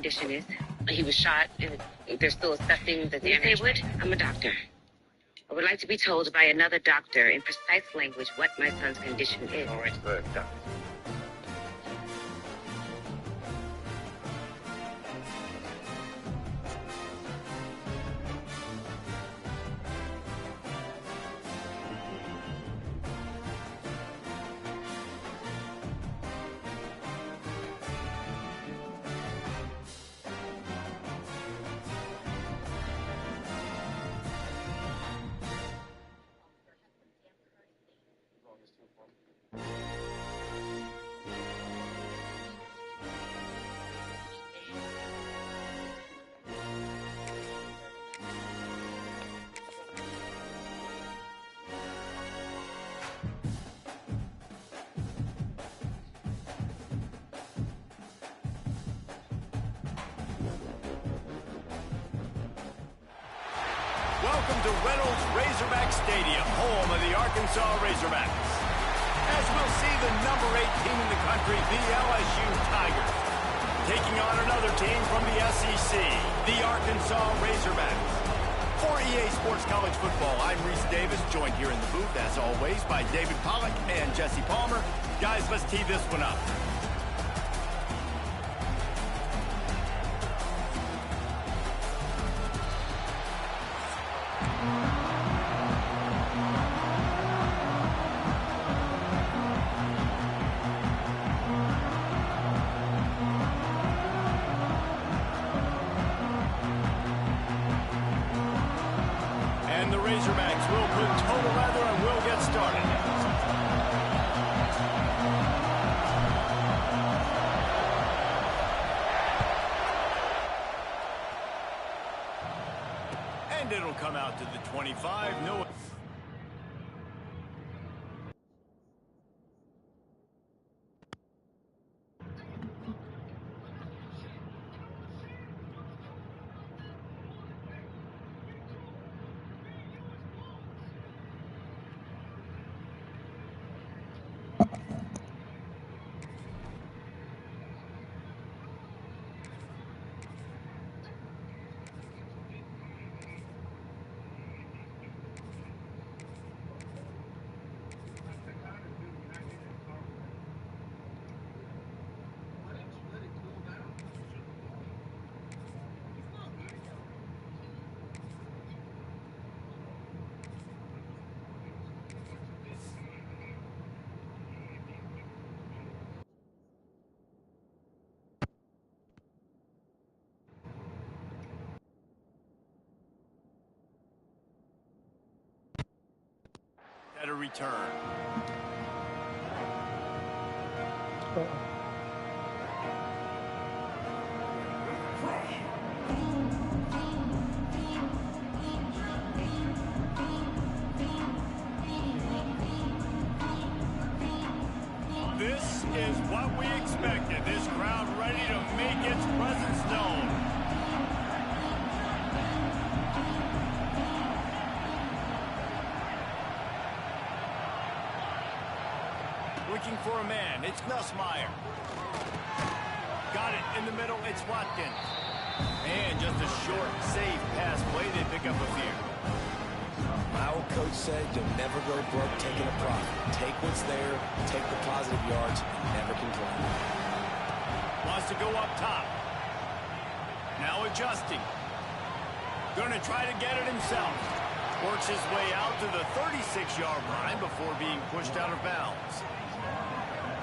condition is. He was shot, and they're still assessing the damage. Haywood, I'm a doctor. I would like to be told by another doctor in precise language what my son's condition is. All right, good, doctor. Welcome to Reynolds Razorback Stadium, home of the Arkansas Razorbacks. As we'll see the number 8 team in the country, the LSU Tigers, taking on another team from the SEC, the Arkansas Razorbacks. For EA Sports College Football, I'm Reese Davis, joined here in the booth, as always, by David Pollack and Jesse Palmer. Guys, let's tee this one up. And the Razorbacks will put total leather and we'll get started. And it'll come out to the 25. No. At a return. This is what we expected. This crowd ready to make its presence known. Looking for a man, it's Nussmeier. Got it in the middle, it's Watkins. And just a short, safe pass play, they pick up a few. My old coach said you'll never go broke taking a profit. Take what's there, take the positive yards, and never complain. Wants to go up top. Now adjusting. Gonna try to get it himself. Works his way out to the 36-yard line before being pushed out of bounds.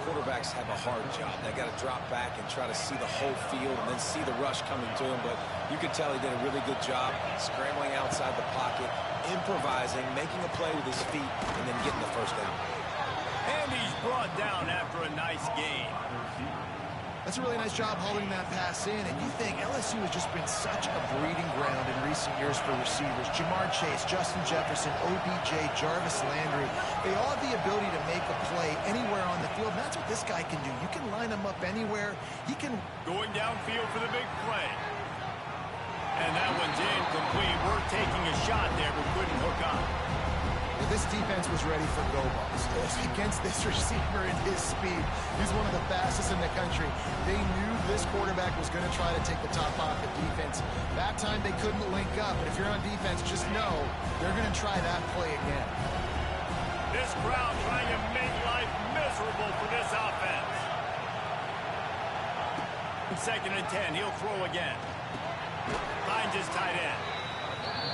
Quarterbacks have a hard job. They got to drop back and try to see the whole field and then see the rush coming to him. But you could tell he did a really good job scrambling outside the pocket, improvising, making a play with his feet, and then getting the first down. And he's brought down after a nice gain. That's a really nice job holding that pass in. And you think LSU has just been such a breeding ground in recent years for receivers. Jamar Chase, Justin Jefferson, OBJ, Jarvis Landry. They all have the ability to make a play anywhere on the field. And that's what this guy can do. You can line him up anywhere. He can... Going downfield for the big play. And that one's incomplete. We're taking a shot there, but couldn't hook up. This defense was ready for go balls. Against this receiver and his speed, he's one of the fastest in the country. They knew this quarterback was going to try to take the top off the defense. That time they couldn't link up, but if you're on defense, just know they're going to try that play again. This crowd trying to make life miserable for this offense. 2nd and 10, he'll throw again. Finds his tight end.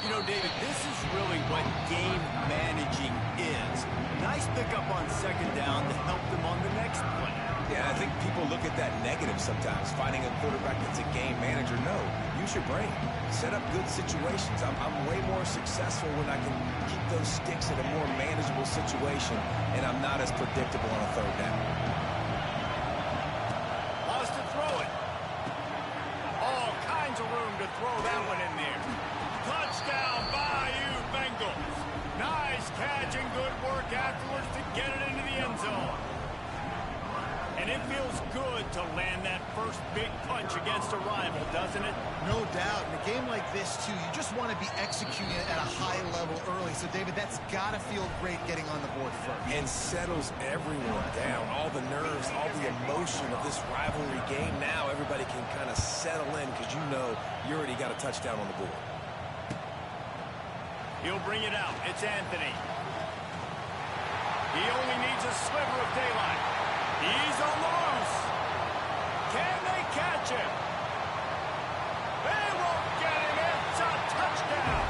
You know, David, this is really what game managing is. Nice pickup on 2nd down to help them on the next play. Yeah, I think people look at that negative sometimes, finding a quarterback that's a game manager. No, use your brain. Set up good situations. I'm way more successful when I can keep those sticks in a more manageable situation, and I'm not as predictable on a 3rd down. Lost to throw it. All kinds of room to throw that one in there. Touchdown, Bayou Bengals. Nice catch and good work afterwards to get it into the end zone. And it feels good to land that first big punch against a rival, doesn't it? No doubt. In a game like this, too, you just want to be executing it at a high level early. So, David, that's got to feel great getting on the board first. And settles everyone down. All the nerves, all the emotion of this rivalry game. Now everybody can kind of settle in because you know you already got a touchdown on the board. He'll bring it out. It's Anthony. He only needs a sliver of daylight. He's on the loose. Can they catch him? They won't get him. It's a touchdown.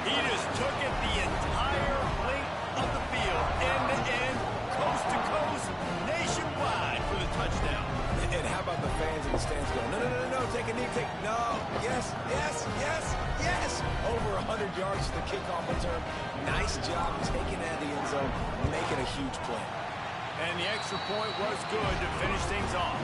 He just took it the entire length of the field, end to end, coast to coast, nationwide for the touchdown. And how about the fans in the stands going, no, take a knee, no, yes. Over 100 yards to the kickoff return. Nice job taking that in the end zone, making a huge play. And the extra point was good to finish things off.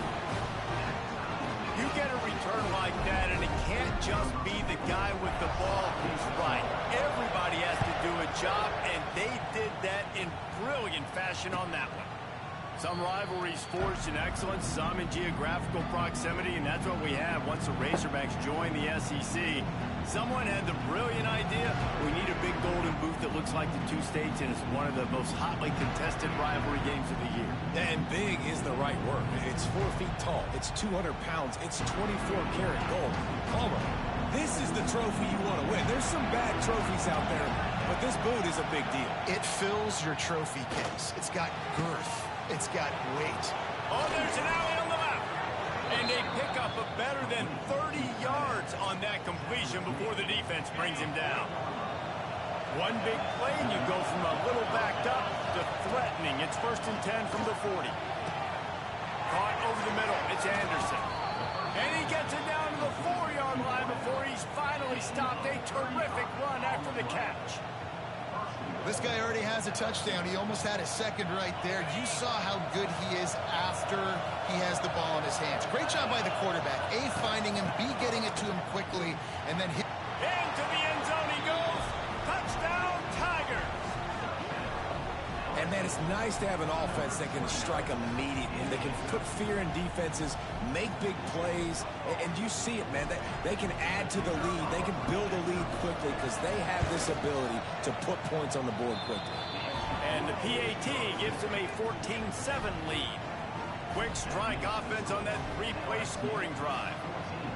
You get a return like that, and it can't just be the guy with the ball who's right. Everybody has to do a job, and they did that in brilliant fashion on that one. Some rivalries forged in excellence, some in geographical proximity, and that's what we have once the Razorbacks join the SEC. Someone had the brilliant idea, we need a big golden boot that looks like the two states, and it's one of the most hotly contested rivalry games of the year. And big is the right word. It's 4 feet tall. It's 200 pounds. It's 24-karat gold. Palmer, this is the trophy you want to win. There's some bad trophies out there, but this boot is a big deal. It fills your trophy case. It's got girth. It's got weight. Oh, there's an alley on the left. And they pick up a better than 30 yards on that completion before the defense brings him down. One big play, and you go from a little backed up to threatening. It's 1st and 10 from the 40. Caught over the middle. It's Anderson. And he gets it down to the 4-yard line before he's finally stopped. A terrific run after the catch. This guy already has a touchdown. He almost had a second right there. You saw how good he is after he has the ball in his hands. Great job by the quarterback. A, finding him, B, getting it to him quickly, and then hit. Into the end zone he goes. Touchdown, Tigers. And, man, it's nice to have an offense that can strike immediately. They can put fear in defenses, make big plays, and you see it, man. They can add to the lead. They can build a lead quickly because they have this ability to put points on the board quickly. And the PAT gives them a 14-7 lead. Quick strike offense on that 3-play scoring drive.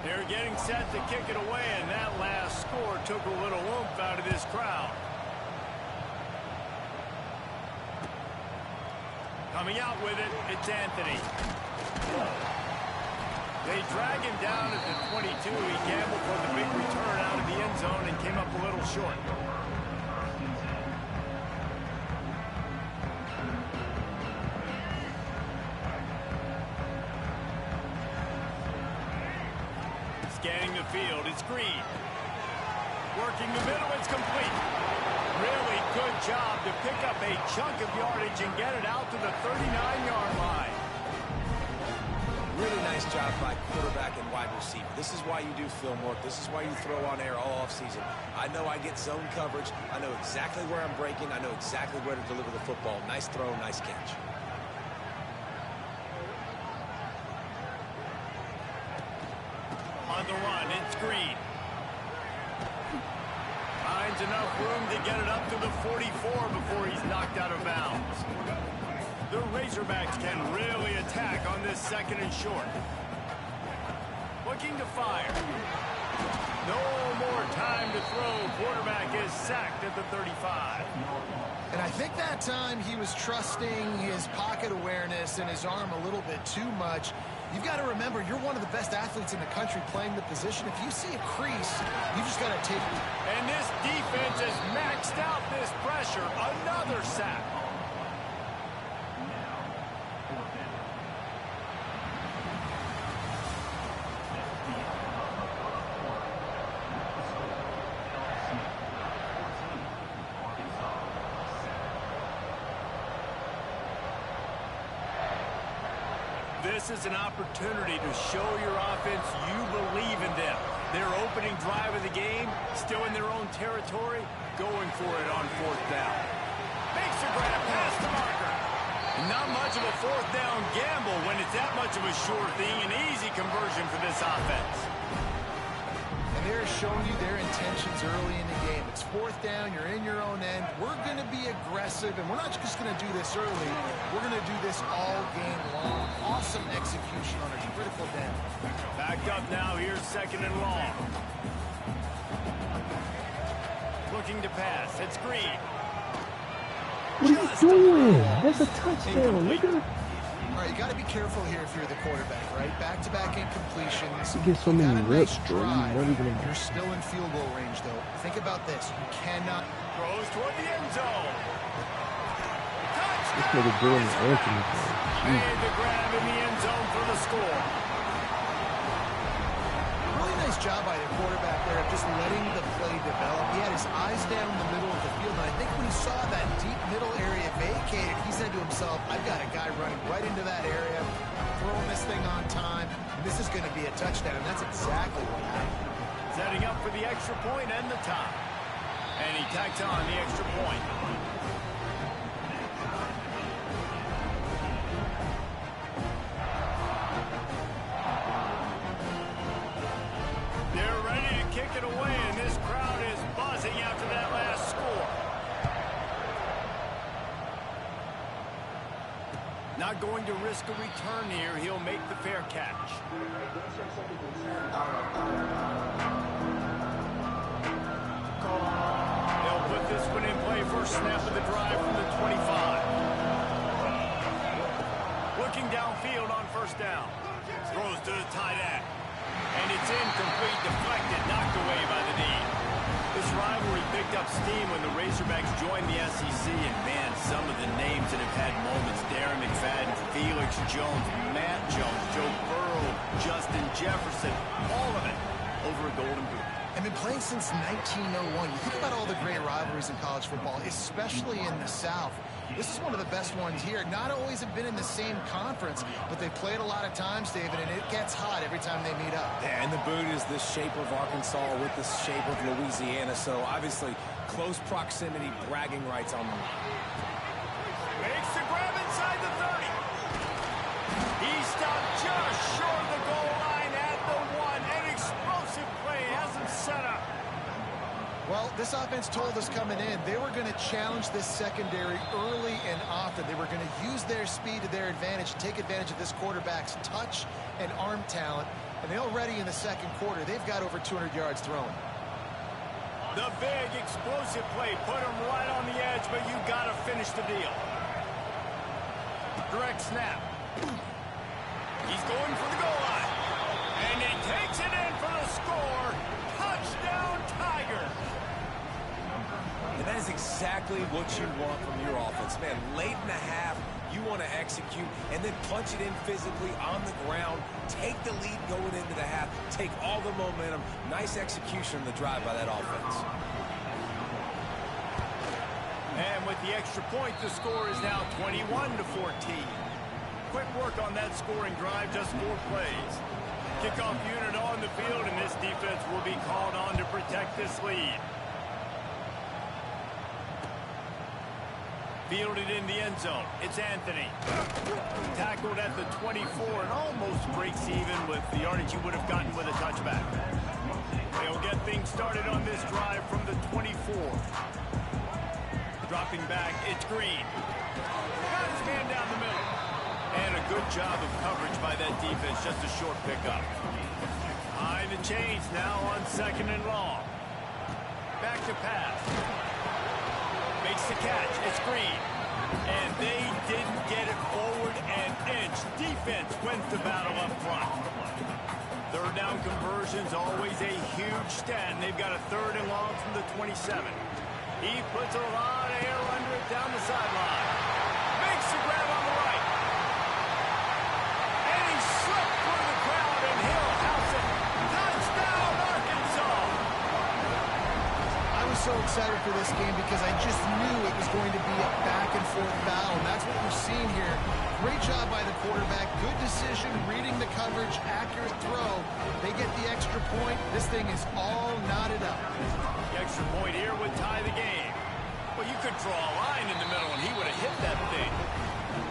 They're getting set to kick it away, and that last score took a little oomph out of this crowd. Coming out with it, it's Anthony. They drag him down at the 22. He gambled for the big return out of the end zone and came up a little short. Scanning the field, it's Green. Working the middle, it's complete. Really good job to pick up a chunk of yardage and get it out to the 39-yard line. Really nice job by quarterback and wide receiver. This is why you do film work. This is why you throw on air all offseason. I know I get zone coverage. I know exactly where I'm breaking. I know exactly where to deliver the football. Nice throw, nice catch. On the run, it's Green. finds enough room to get it up to the 44 before he's knocked out of bounds. The Razorbacks can really attack on this second and short. Looking to fire. No more time to throw. Quarterback is sacked at the 35. And I think that time he was trusting his pocket awareness and his arm a little bit too much. You've got to remember, you're one of the best athletes in the country playing the position. If you see a crease, you just got to take it. And this defense has maxed out this pressure. Another sack. This is an opportunity to show your offense you believe in them. Their opening drive of the game, still in their own territory, going for it on fourth down. Makes a grab past the marker. Not much of a fourth down gamble when it's that much of a sure thing. An easy conversion for this offense. And they're showing you their intentions early in the game. It's fourth down, you're in your own end. We're going to be aggressive, and we're not just going to do this early. We're going to do this all game long. Awesome execution on a critical down. Backed up now, here's second and long. Looking to pass, it's Green. What are you doing? That's a touchdown. Look at it. All right, you got to be careful here if you're the quarterback, right? Back-to-back incompletions. You get so many reps, bro. You're still in field goal range, though. Think about this. You cannot. Throws toward the end zone. This nigga doing the Anthony. Made the grab in the end zone for the score. Really nice job by the quarterback there of just letting the play develop. He had his eyes down the middle of the field, and I think when he saw that deep middle area vacated, he said to himself, I've got a guy running right into that area, throwing this thing on time. This is going to be a touchdown. That's exactly what happened. Setting up for the extra point and the tie. And he tacks on the extra point. They're ready to kick it away, and this crowd is buzzing after that last score. Not going to risk a return here. He'll make the fair catch. They'll put this one in play. First snap of the drive from the 25. Looking downfield on first down. Throws to the tight end. And it's incomplete, deflected, knocked away by the D. This rivalry picked up steam when the Razorbacks joined the SEC, and man, some of the names that have had moments: Darren McFadden, Felix Jones, Matt Jones, Joe Burrow, Justin Jefferson, all of it over a Golden Boot. And been playing since 1901. You think about all the great rivalries in college football, especially in the South. This is one of the best ones here. Not always have been in the same conference, but they played a lot of times, David, and it gets hot every time they meet up. Yeah, and the boot is the shape of Arkansas with the shape of Louisiana, so obviously close proximity, bragging rights on the line. Makes the grab inside the 30. He stopped just short of the goal line at the 1. An explosive play has him set up. Well, this offense told us coming in they were going to challenge this secondary early and often. They were going to use their speed to their advantage, take advantage of this quarterback's touch and arm talent. And they already in the second quarter, they've got over 200 yards thrown. The big explosive play put him right on the edge, but you got to finish the deal. Direct snap. He's going for the goal line. And he takes it in for the score. Touchdown, Tigers. And that is exactly what you want from your offense. Man, late in the half, you want to execute and then punch it in physically on the ground. Take the lead going into the half. Take all the momentum. Nice execution on the drive by that offense. And with the extra point, the score is now 21-14. Quick work on that scoring drive, just 4 plays. Kickoff unit on the field, and this defense will be called on to protect this lead. Fielded in the end zone. It's Anthony. Tackled at the 24 and almost breaks even with the yardage you would have gotten with a touchback. They'll get things started on this drive from the 24. Dropping back, it's Green. Got his man down the middle. And a good job of coverage by that defense, just a short pickup. High the chains now on 2nd and long. Back to pass. Makes the catch, it's Green. And they didn't get it forward an inch. Defense wins the battle up front. 3rd down conversion's always a huge stat, and they've got a 3rd and long from the 27. He puts a lot of air under it down the sideline. Makes the grab on the right. And he slipped through the crowd, and he'll house it. Touchdown, Arkansas! I was so excited for this game because I just knew it was going to be a back-and-forth battle, and that's what we're seeing here. Great job by the quarterback. Good decision, reading the coverage, accurate throw. They get the extra point. This thing is all knotted up. The extra point here would tie the game. Well, you could draw a line in the middle, and he would have hit that thing.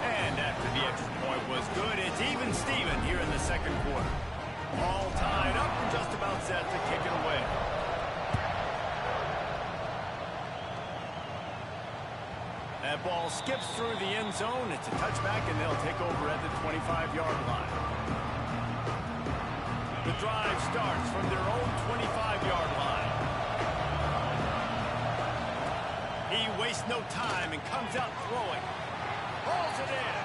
And after the extra point was good, it's even Steven here in the 2nd quarter. All tied up and just about set to kick it away. That ball skips through the end zone. It's a touchback, and they'll take over at the 25-yard line. The drive starts from their own 25-yard line. He wastes no time and comes out throwing. Hauls it in.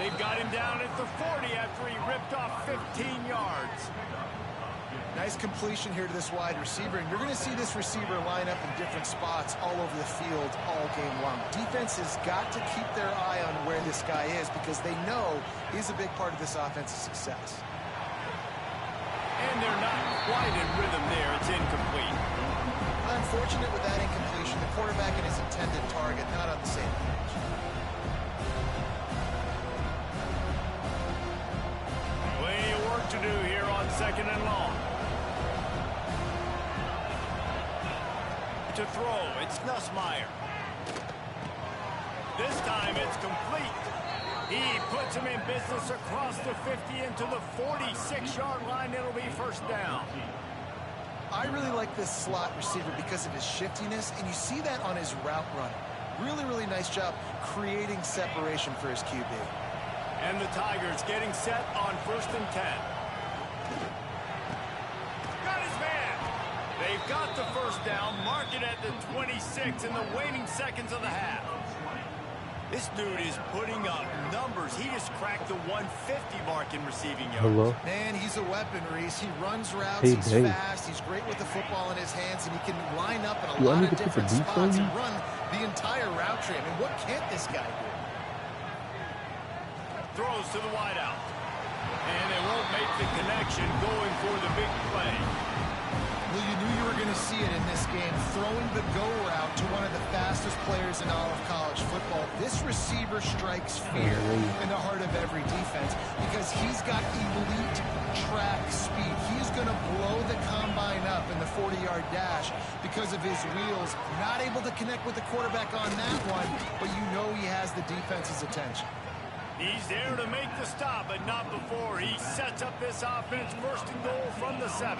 They've got him down at the 40 after he ripped off 15 yards. Nice completion here to this wide receiver, and you're going to see this receiver line up in different spots all over the field all game long. Defense has got to keep their eye on where this guy is because they know he's a big part of this offense's success. And they're not quite in rhythm there. It's incomplete. Unfortunate with that incompletion. The quarterback and his intended target not on the same page. Plenty of work to do here on 2nd and long. To throw, it's Nussmeier. This time it's complete. He puts him in business across the 50 into the 46-yard line. It'll be 1st down. I really like this slot receiver because of his shiftiness, and you see that on his route running. Really, really nice job creating separation for his QB. And the Tigers getting set on 1st and 10. Got his man. They've got the 1st down, mark it at the 26 in the waning seconds of the half. This dude is putting up numbers. He just cracked the 150 mark in receiving yards. Hello? Man, he's a weapon, Reese. He runs routes, Hey, he's Dave. fast, he's great with the football in his hands, and he can line up in a Do I lot need of to put the different beats on spots you? and run the entire route tree. I mean, what can't this guy do? Throws to the wideout. And they won't make the connection going for the big play. Well, you knew you were going to see it in this game, throwing the go route to one of the fastest players in all of college football. This receiver strikes fear in the heart of every defense because he's got elite track speed. He's going to blow the combine up in the 40-yard dash because of his wheels. Not able to connect with the quarterback on that one, but you know he has the defense's attention. He's there to make the stop, but not before he sets up this offense 1st and goal from the 7.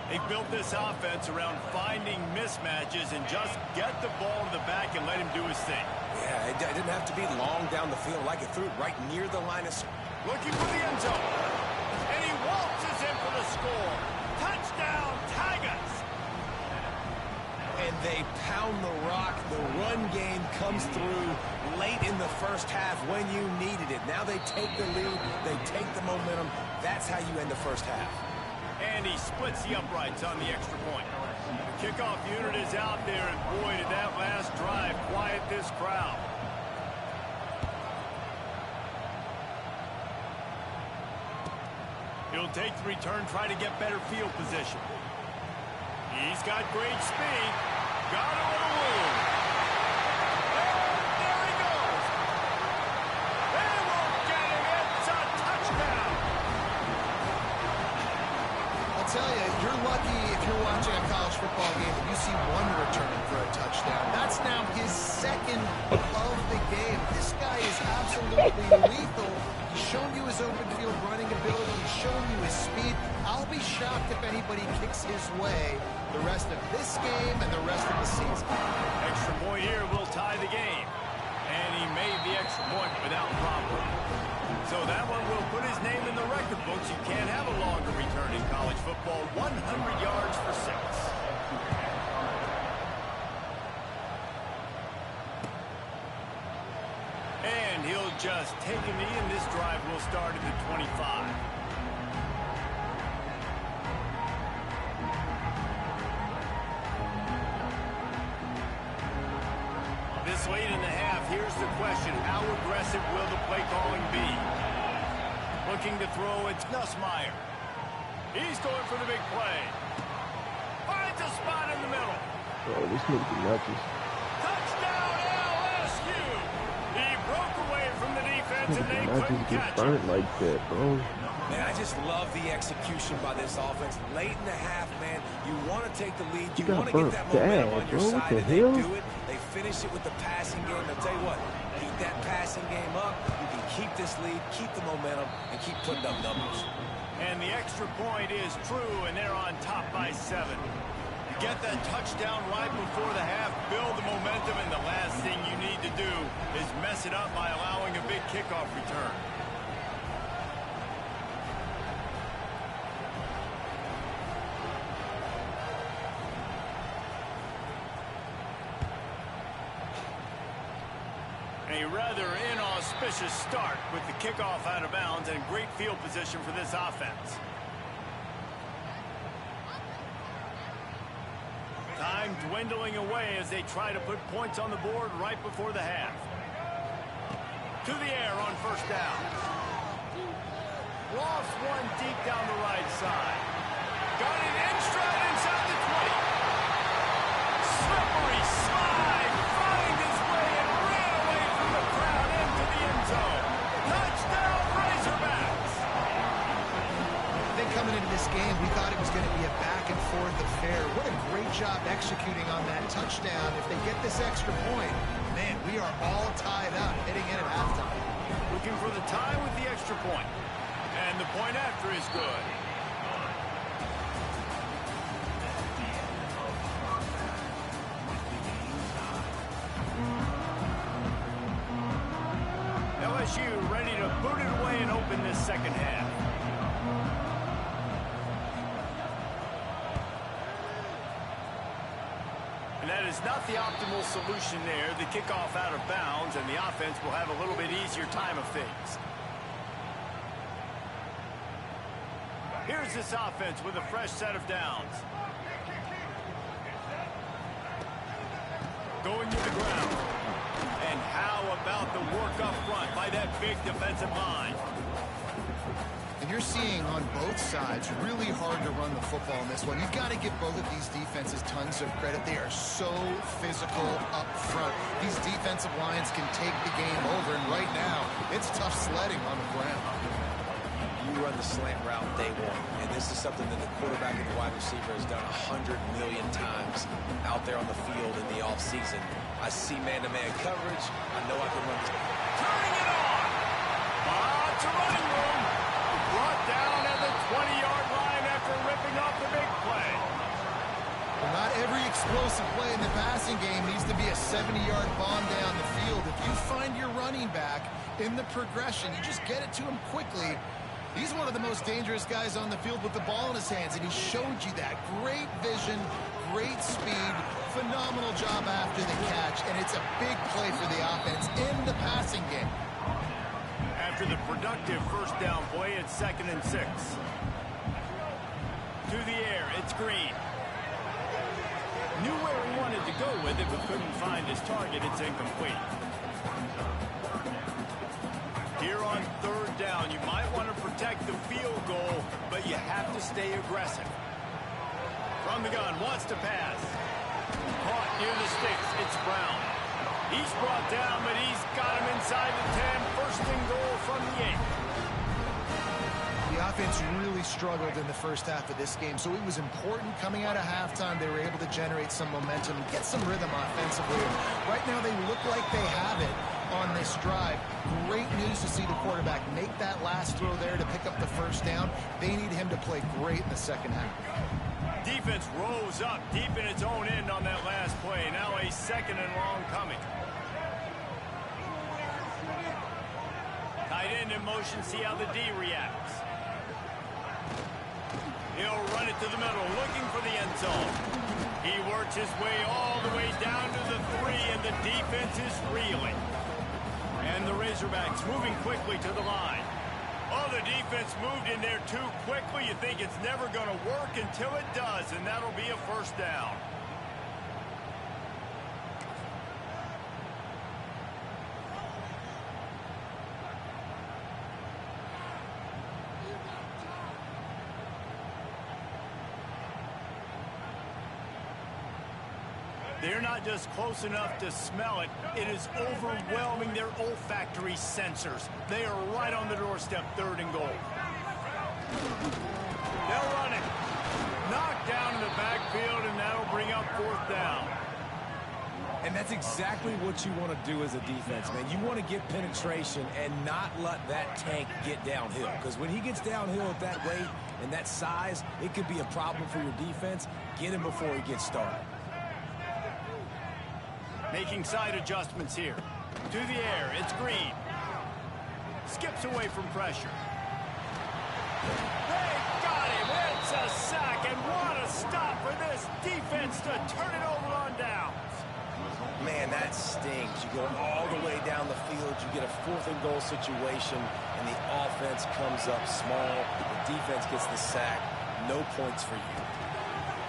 They built this offense around finding mismatches and just get the ball to the back and let him do his thing. Yeah, it didn't have to be long down the field. Like it threw it right near the line of scrimmage. Looking for the end zone. And he waltzes in for the score. Touchdown, Tigers. And they pound the rock. The run game comes through late in the 1st half when you needed it. Now they take the lead. They take the momentum. That's how you end the 1st half. And he splits the uprights on the extra point. The kickoff unit is out there, and boy, did that last drive quiet this crowd. He'll take the return, try to get better field position. He's got great speed. Got it on a roll. And there he goes. They won't get him. It's a touchdown. I'll tell you, you're lucky if you're watching a college football game and you see one returning for a touchdown. That's now his 2nd of the game. This guy is absolutely lethal. He's shown you his open field running ability. ability. He's showing you his speed. I'll be shocked if anybody kicks his way the rest of this game and the rest of the season. Extra point here will tie the game. And he made the extra point without problem. So that one will put his name in the record books. You can't have a longer return in college football. 100 yards for 6. And he'll just take a knee, and this drive will start at the 25. This late in the half, here's the question. How aggressive will the play calling be? Looking to throw, it's Nussmeier. He's going for the big play. Finds a spot in the middle. Oh, this nigga be nuts. Touchdown LSU! He broke away from the defense and they Not couldn't just get catch burnt him. like that, bro. Man, I just love the execution by this offense. Late in the half, man, you want to take the lead. You want to get that momentum on your side, and they do it. They finish it with the passing game. I'll tell you what, keep that passing game up. You can keep this lead, keep the momentum, and keep putting up numbers. And the extra point is true, and they're on top by 7. You get that touchdown right before the half, build the momentum, and the last thing you need to do is mess it up by allowing a big kickoff return. A rather inauspicious start with the kickoff out of bounds and great field position for this offense. Time dwindling away as they try to put points on the board right before the half. To the air on first down. Lost one deep down the right side. Got it in stride inside the 20. Slippery slide. Find his way and ran away from the crowd into the end zone. Touchdown Razorbacks. I think coming into this game, we thought it was going to be a back-and-forth affair. What a great job executing on that touchdown. If they get this extra point, man, we are all tied up heading in at halftime. Looking for the tie with the extra point. And the point after is good. LSU ready to boot it away and open this second half. And that is not the optimal solution there. The kickoff out of bounds, and the offense will have a little bit easier time of things. Here's this offense with a fresh set of downs. Going to the ground. And how about the work up front by that big defensive line? And you're seeing on both sides really hard to run the football in this one. You've got to give both of these defenses tons of credit. They are so physical up front. These defensive lines can take the game over, and right now, it's tough sledding on the ground. You run the slant route day one, and this is something that the quarterback and the wide receiver has done 100 million times out there on the field in the offseason. I see man-to-man coverage. I know I can run this. Turning it on. Lots of running room. Brought down at the 20-yard line after ripping off the big play. Well, not every explosive play in the passing game needs to be a 70-yard bomb down the field. If you find your running back in the progression, you just get it to him quickly. He's one of the most dangerous guys on the field with the ball in his hands, and he showed you that. Great vision, great speed, phenomenal job after the catch, and it's a big play for the offense in the passing game. After the productive first down play, it's 2nd and 6. To the air, it's Green. Knew where he wanted to go with it, but couldn't find his target. It's incomplete. Here on 3rd down, you might want to protect the field goal, but you have to stay aggressive. From the gun, wants to pass. Caught near the sticks, it's Brown. He's brought down, but he's got him inside the 10. 1st and goal from the 8. The offense really struggled in the first half of this game, so it was important coming out of halftime. They were able to generate some momentum, get some rhythm offensively. Right now, they look like they have it on this drive. Great news to see the quarterback make that last throw there to pick up the first down. They need him to play great in the second half. Defense rose up deep in its own end on that last play. Now a 2nd and long coming. Tight end in motion, see how the D reacts. He'll run it to the middle, looking for the end zone. He works his way all the way down to the 3, and the defense is reeling. And the Razorbacks moving quickly to the line. Oh, the defense moved in there too quickly. You think it's never going to work until it does, and that'll be a first down. They're not just close enough to smell it. It is overwhelming their olfactory sensors. They are right on the doorstep, 3rd and goal. They'll run it. Knocked down in the backfield, and that'll bring up 4th down. And that's exactly what you want to do as a defense, man. You want to get penetration and not let that tank get downhill. Because when he gets downhill at that weight and that size, it could be a problem for your defense. Get him before he gets started. Making side adjustments here. To the air, it's Green. Skips away from pressure. They got him. It's a sack, and what a stop for this defense to turn it over on downs. Man, that stings. You go all the way down the field, you get a 4th and goal situation, and the offense comes up small. The defense gets the sack. No points for you.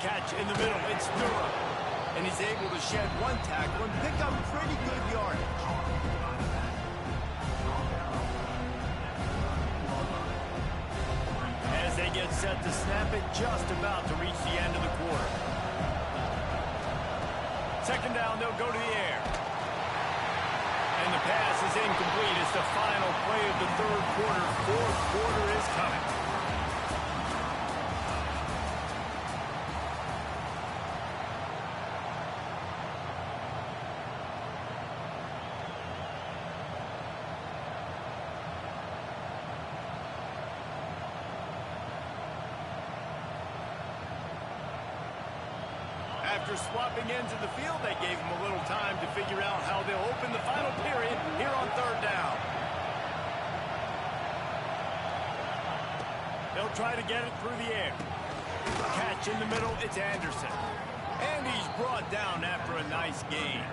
Catch in the middle. It's Dura. And he's able to shed 1 tackle and pick up pretty good yardage. As they get set to snap it, just about to reach the end of the quarter. 2nd down, they'll go to the air. And the pass is incomplete. It's the final play of the 3rd quarter. 4th quarter is coming. After swapping ends of the field, they gave him a little time to figure out how they'll open the final period here on 3rd down. They'll try to get it through the air. Catch in the middle, it's Anderson. And he's brought down after a nice gain.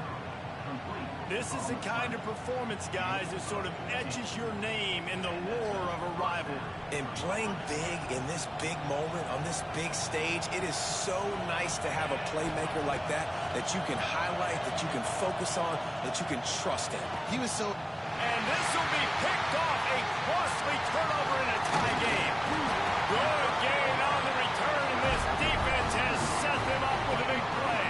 This is the kind of performance, guys, that sort of etches your name in the lore of a rival. And playing big in this big moment, on this big stage, it is so nice to have a playmaker like that you can highlight, that you can focus on, that you can trust in. He was so... And this will be picked off, a costly turnover in a tie game. Good gain on the return, and this defense has set them up with a big play.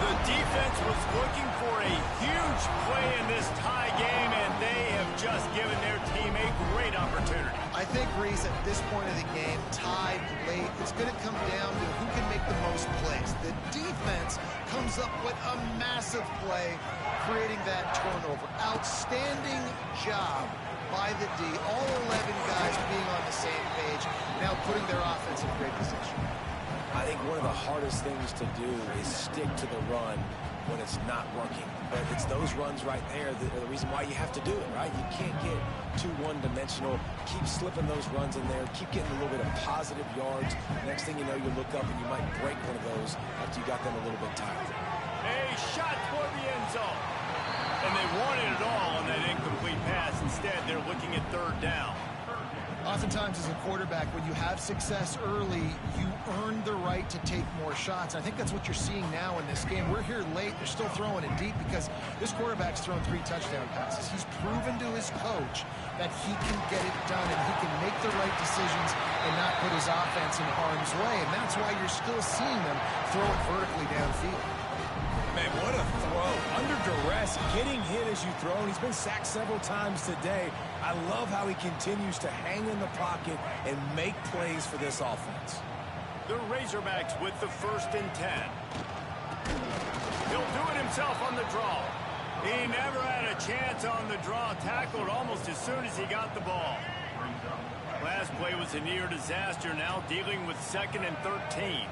The defense was looking for a huge play in this tie game, and they have just given their team a great opportunity. I think, Reese, at this point of the game, tied late, it's going to come down to who can make the most plays. The defense comes up with a massive play, creating that turnover. Outstanding job by the D. All 11 guys being on the same page, now putting their offense in great position. I think one of the hardest things to do is stick to the run when it's not working. But it's those runs right there that are the reason why you have to do it, right? You can't get too one-dimensional. Keep slipping those runs in there. Keep getting a little bit of positive yards. Next thing you know, you look up and you might break one of those after you got them a little bit tired. A shot toward the end zone. And they wanted it all on that incomplete pass. Instead, they're looking at 3rd down. Oftentimes as a quarterback, when you have success early, you earn the right to take more shots. I think that's what you're seeing now in this game. We're here late. They're still throwing it deep because this quarterback's thrown 3 touchdown passes. He's proven to his coach that he can get it done and he can make the right decisions and not put his offense in harm's way. And that's why you're still seeing them throw it vertically downfield. Man, what a throw. Under duress, getting hit as you throw. And he's been sacked several times today. I love how he continues to hang in the pocket and make plays for this offense. The Razorbacks with the 1st and 10. He'll do it himself on the draw. He never had a chance on the draw. Tackled almost as soon as he got the ball. Last play was a near disaster. Now dealing with 2nd and 13.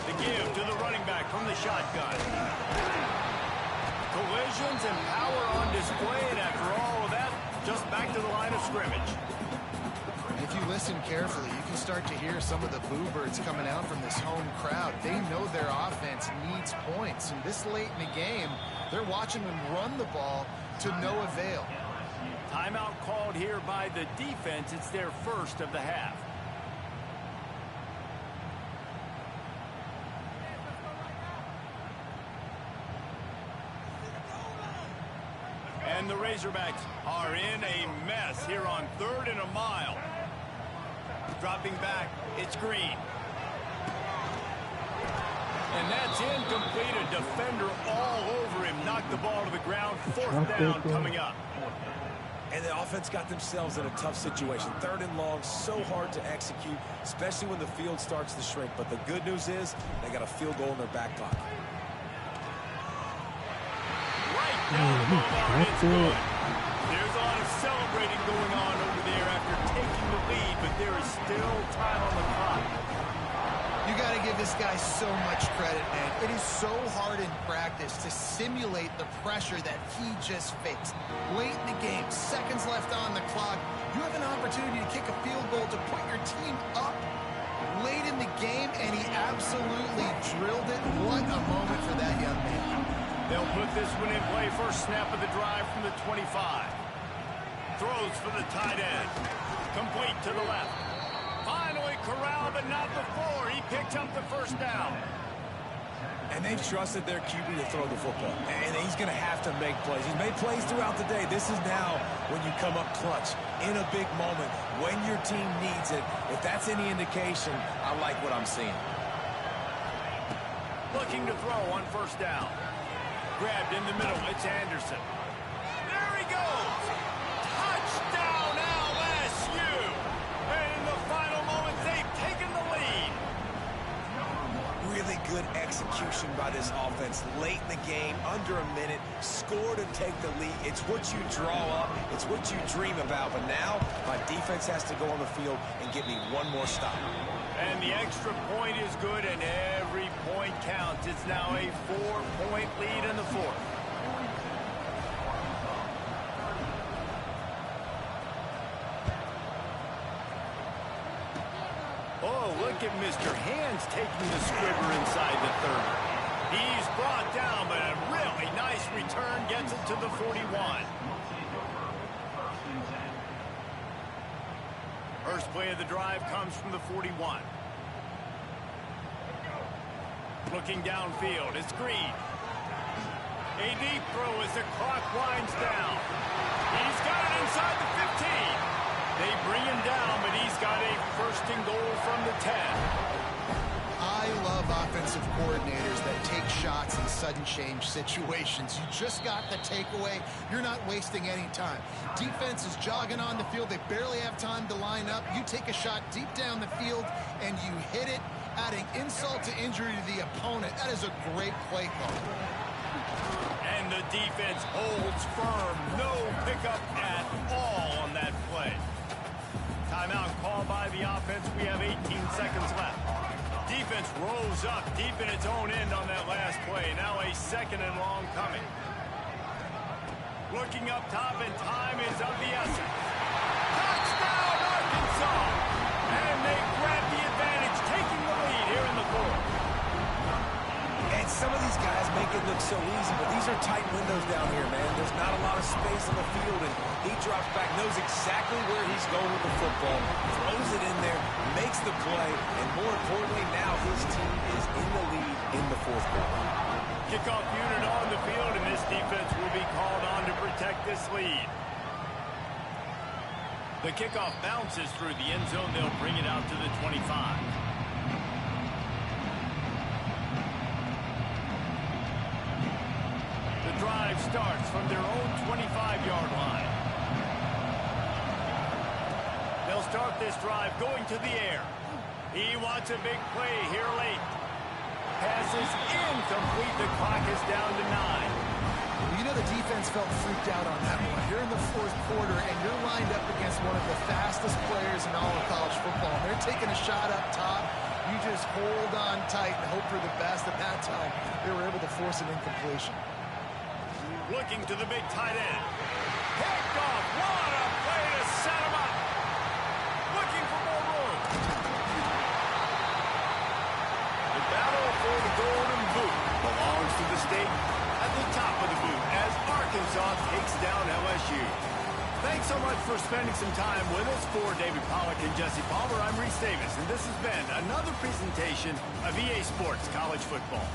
The give to the running back from the shotgun. Collisions and power on display, and after all of that, just back to the line of scrimmage. If you listen carefully, you can start to hear some of the boo birds coming out from this home crowd. They know their offense needs points, and this late in the game, they're watching them run the ball to no avail. Timeout called here by the defense. It's their first of the half. And the Razorbacks are in a mess here on 3rd and a mile. Dropping back, it's Green. And that's incomplete. A defender all over him. Knocked the ball to the ground. 4th down coming up. And the offense got themselves in a tough situation. 3rd and long, so hard to execute, especially when the field starts to shrink. But the good news is they got a field goal in their back pocket. Right down the bar, it's good. There's a lot of celebrating going on over there after taking the lead, but there is still time on the clock. You got to give this guy so much credit, man. It is so hard in practice to simulate the pressure that he just faced. Late in the game, seconds left on the clock, you have an opportunity to kick a field goal to put your team up late in the game, and he absolutely drilled it. What a moment for that young man. They'll put this one in play. First snap of the drive from the 25. Throws for the tight end. Complete to the left. Finally corralled, but not before. He picked up the first down. And they've trusted their QB to throw the football. And he's going to have to make plays. He's made plays throughout the day. This is now when you come up clutch in a big moment when your team needs it. If that's any indication, I like what I'm seeing. Looking to throw on 1st down. Grabbed in the middle. It's Anderson. There he goes. Touchdown LSU. And in the final moments, they've taken the lead. Really good execution by this offense late in the game, under a minute, score to take the lead. It's what you draw up. It's what you dream about. But now my defense has to go on the field and give me one more stop. And the extra point is good, and every point counts. It's now a 4-point lead in the 4th. Oh, look at Mr. Hands taking the squibber inside the 30. He's brought down, but a really nice return gets it to the 41. First play of the drive comes from the 41. Looking downfield, it's Green. A deep throw as the clock winds down. He's got it inside the 15. They bring him down, but he's got a 1st and goal from the 10. I love offensive coordinators that take shots in sudden change situations. You just got the takeaway. You're not wasting any time. Defense is jogging on the field. They barely have time to line up. You take a shot deep down the field, and you hit it, adding insult to injury to the opponent. That is a great play call. And the defense holds firm. No pickup at all on that play. Timeout called by the offense. We have 18 seconds left. Defense rose up deep in its own end on that last play. Now a 2nd and long coming. Looking up top, and time is of the essence. Touchdown, Arkansas! And they grab the advantage, taking the lead here in the 4th. And some of these guys make it look so easy, but these are tight windows down here, man. There's not a lot of space on the field, and he drops back, knows exactly where he's going with the football, throws it in there, makes the play, and more importantly, now his team is in the lead in the 4th quarter. Kickoff unit on the field, and this defense will be called on to protect this lead. The kickoff bounces through the end zone. They'll bring it out to the 25. The drive starts from their own 25-yard line. They'll start this drive going to the air. He wants a big play here late. Pass is incomplete. The clock is down to 9. Well, you know the defense felt freaked out on that one. You're in the fourth quarter, and you're lined up against one of the fastest players in all of college football. And they're taking a shot up top. You just hold on tight and hope for the best. At that time, they were able to force an incompletion. Looking to the big tight end. Picked off. What a play to set him up. Looking for more room. The battle for the golden boot belongs to the state at the top of the boot as Arkansas takes down LSU. Thanks so much for spending some time with us. For David Pollack and Jesse Palmer, I'm Reese Davis, and this has been another presentation of EA Sports College Football.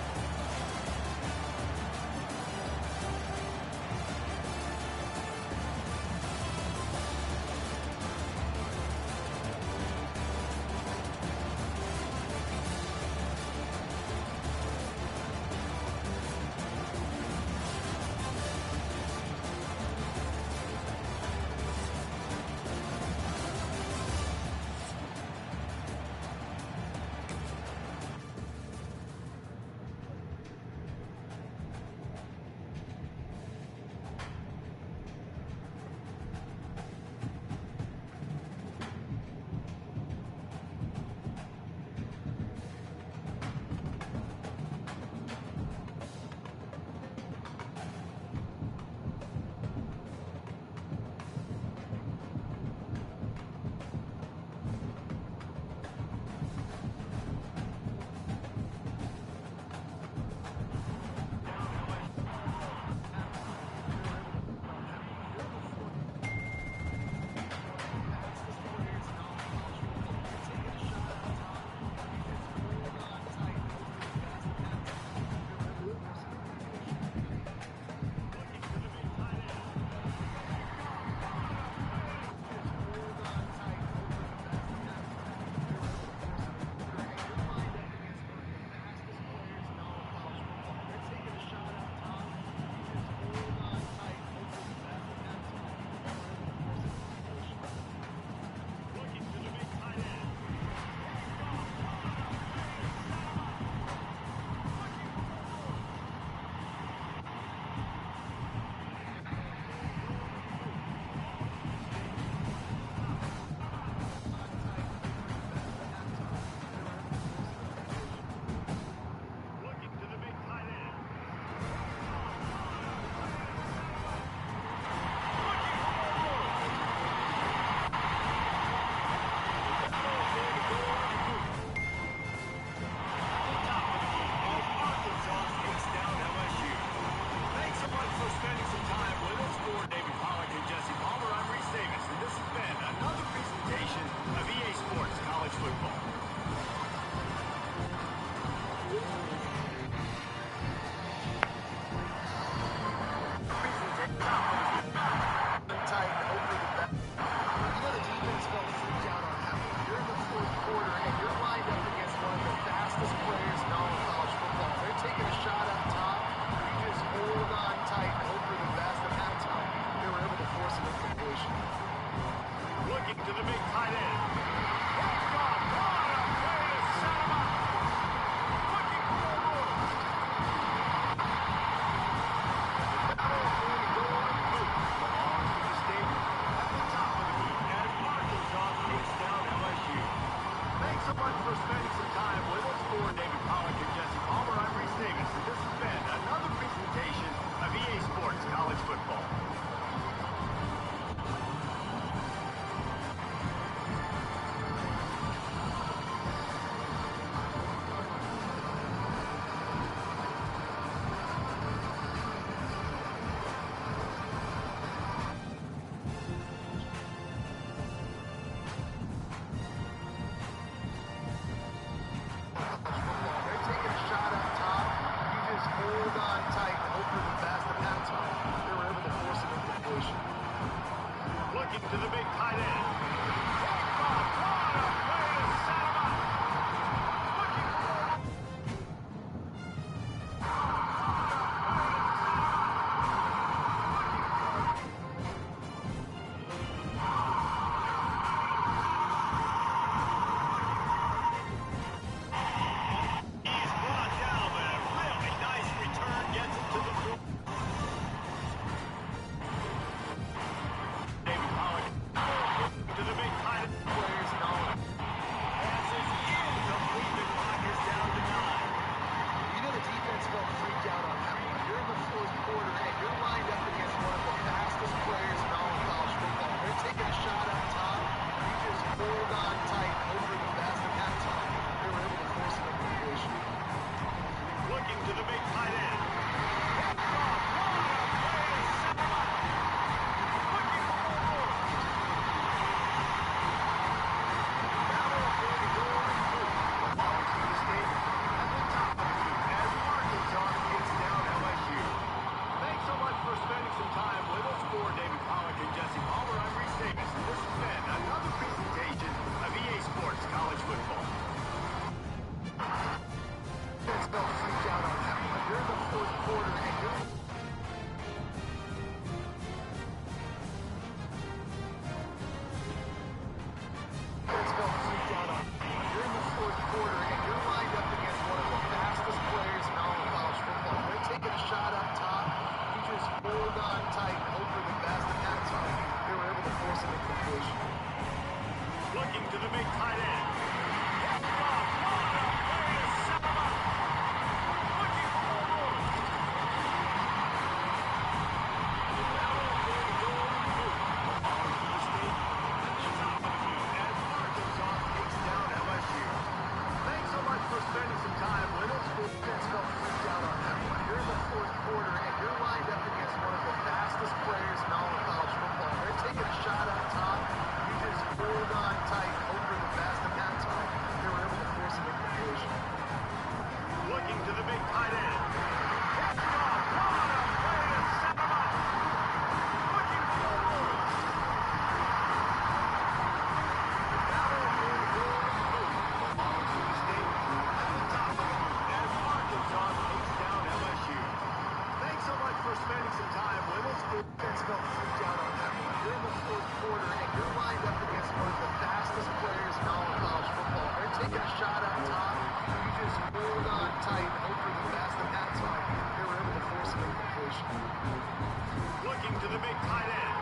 completion. Looking to the big tight end. Spending some time with us. Defense felt freaked out on that one. You're in the fourth quarter, and you're lined up against one of the fastest players in all of college football. They're taking a shot on top. You just hold on tight and hope for the best. And that time, they were able to force an incompletion. Looking to the big tight end. Spending some time with us. Defense felt freaked out on that one. You're in the fourth quarter, and you're lined up against one of the fastest players in all of college football. They're taking a shot on top. You just hold on tight and hope for the best. And that time, they were able to force an incompletion. Looking to the big tight end.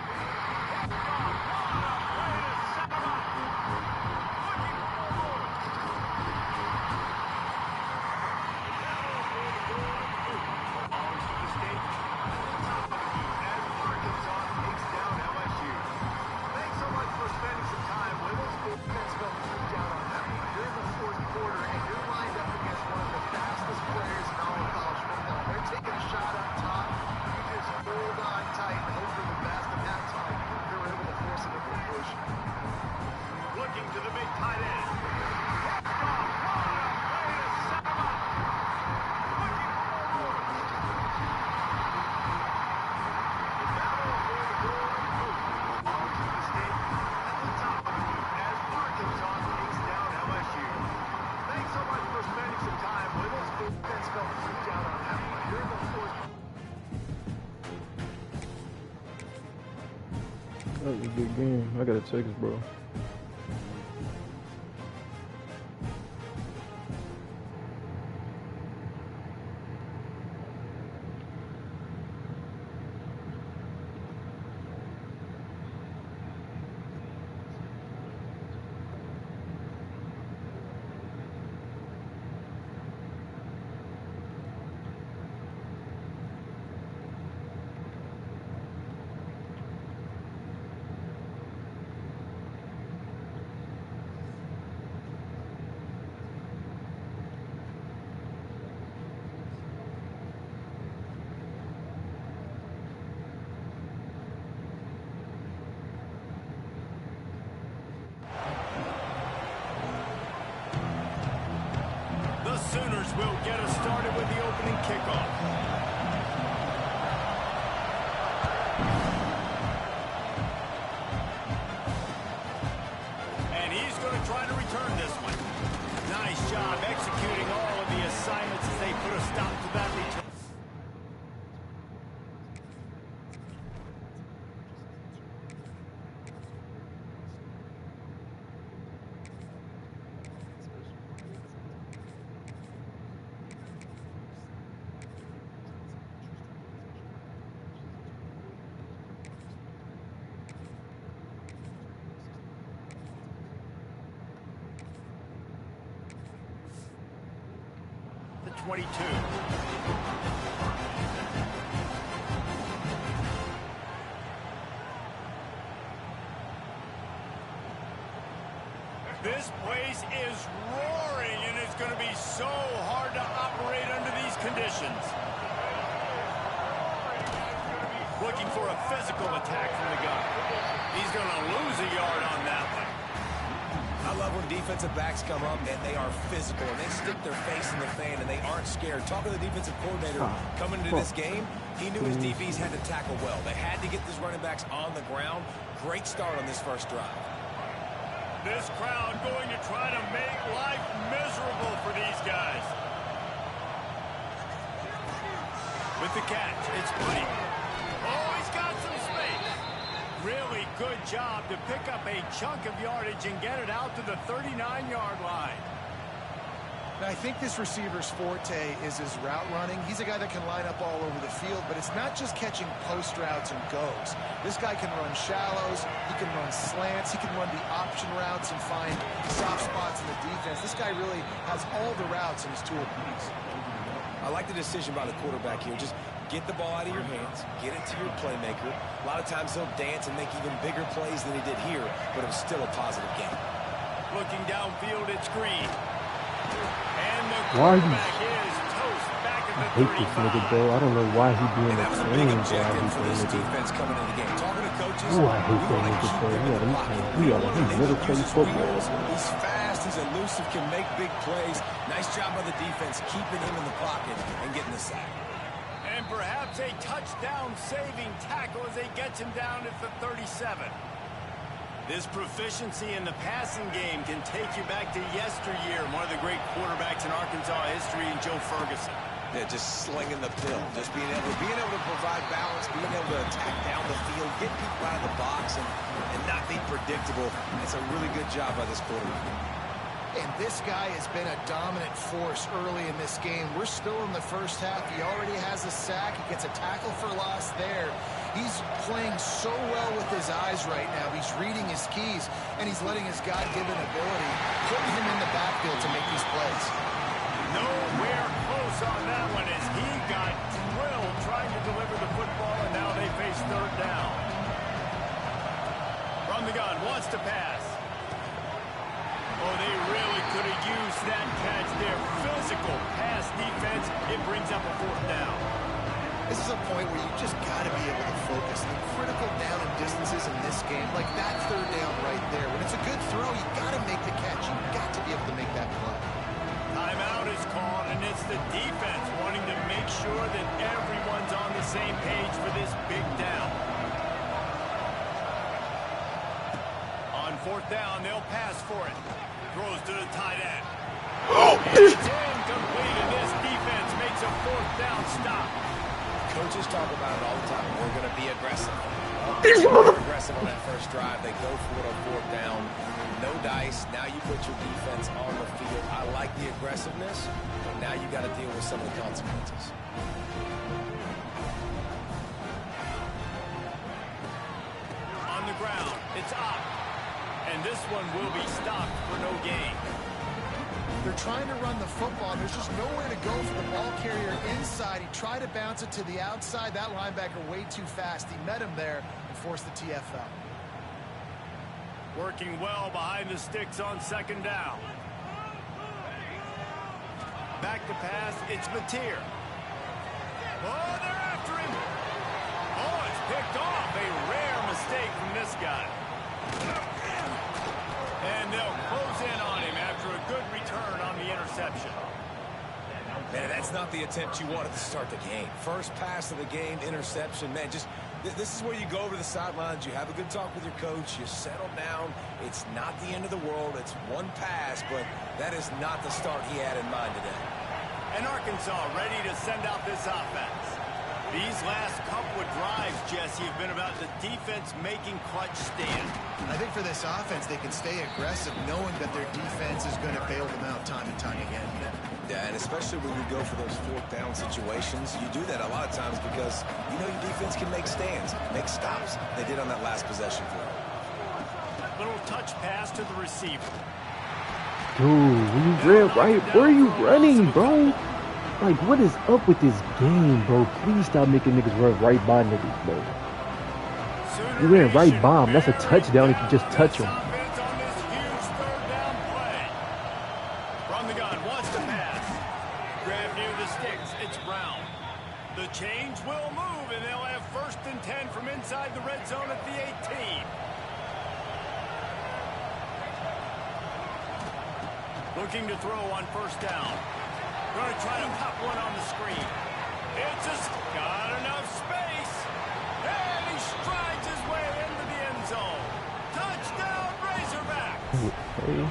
That was a good game. I gotta text, bro. Sooners will get us started with the opening kickoff. And he's going to try to return this one. Nice job executing all of the assignments as they put a stop to that return. The 22. This place is roaring, and it's going to be so hard to operate under these conditions. Looking for a physical attack from the gun. He's going to lose a yard on that one. I love when defensive backs come up and they are physical and they stick their face in the fan and they aren't scared. Talking to the defensive coordinator coming into this game, he knew his DBs had to tackle well. They had to get these running backs on the ground. Great start on this first drive. This crowd going to try to make life miserable for these guys. With the catch, it's Buddy. Oh, he's got some space. Really good job to pick up a chunk of yardage and get it out to the 39-yard line. I think this receiver's forte is his route running. He's a guy that can line up all over the field, but it's not just catching post routes and goes. This guy can run shallows, he can run slants, he can run the option routes and find soft spots in the defense. This guy really has all the routes in his toolbox. I like the decision by the quarterback here. Just get the ball out of your hands, get it to your playmaker. A lot of times he'll dance and make even bigger plays than he did here, but it was still a positive game. Looking downfield, it's Green. And the Why are you? quarterback is toast back at I the hate this nigga, bro. I don't know why he being And a that was a pain. big Why objective he for being this a defense coming into the game. Talking to coaches, Oh, I hate that wanna nigga, keep bro. him in the pocket. He never Use played his football. wheels. He's fast, he's elusive, can make big plays. Nice job by the defense keeping him in the pocket and getting the sack. And perhaps a touchdown-saving tackle as they get him down at the 37. This proficiency in the passing game can take you back to yesteryear, one of the great quarterbacks in Arkansas history, in Joe Ferguson. Yeah, just slinging the pill, just being able to provide balance, being able to attack down the field, get people out of the box, and not be predictable. It's a really good job by this quarterback. And this guy has been a dominant force early in this game. We're still in the first half. He already has a sack. He gets a tackle for loss there. He's playing so well with his eyes right now. He's reading his keys, and he's letting his God-given ability put him in the backfield to make these plays. Nowhere close on that one as he got drilled trying to deliver the football, and now they face third down. From the gun, wants to pass. Oh, they really could have used that catch there. Physical pass defense. It brings up a fourth down. This is a point where you just got to be able to focus. The critical down and distances in this game, like that third down right there. When it's a good throw, you got to make the catch. You got to be able to make that play. Timeout is called, and it's the defense wanting to make sure that everyone's on the same page for this big down. On fourth down, they'll pass for it. Throws to the tight end. It's incomplete, and this defense makes a fourth down stop. Coaches talk about it all the time. We're going to be aggressive. They're aggressive on that first drive. They go for it on fourth down. No dice. Now you put your defense on the field. I like the aggressiveness, but now you got to deal with some of the consequences. On the ground, it's up. And this one will be stopped for no gain. They're trying to run the football. There's just nowhere to go for the ball carrier inside. He tried to bounce it to the outside. That linebacker way too fast. He met him there and forced the TFL. Working well behind the sticks on second down. Back to pass, it's Mateer. Oh, they're after him. Oh, it's picked off. A rare mistake from this guy. And they'll close in on him after a good return on the interception. Man, that's not the attempt you wanted to start the game. First pass of the game, interception. Man, just this is where you go over the sidelines. You have a good talk with your coach. You settle down. It's not the end of the world. It's one pass, but that is not the start he had in mind today. And Arkansas ready to send out this offense. These last couple of drives, Jesse, have been about the defense making clutch stand. I think for this offense, they can stay aggressive knowing that their defense is going to bail them out time and time again. Yeah, and especially when you go for those fourth down situations, you do that a lot of times because you know your defense can make stands, make stops. They did on that last possession for them. Little touch pass to the receiver. Dude, when you ran right, where are you running, bro? Like, what is up with this game, bro? Please stop making niggas run right by niggas, bro. You ran right by him. That's a touchdown if you just touch him. From the gun, wants to pass. Grab near the sticks. It's Brown. The change will move, and they'll have 1st and 10 from inside the red zone at the 18. Looking to throw on 1st down. Going to try to pop one on the screen. It's just got enough space. And he strides his way into the end zone. Touchdown, Razorbacks. Okay.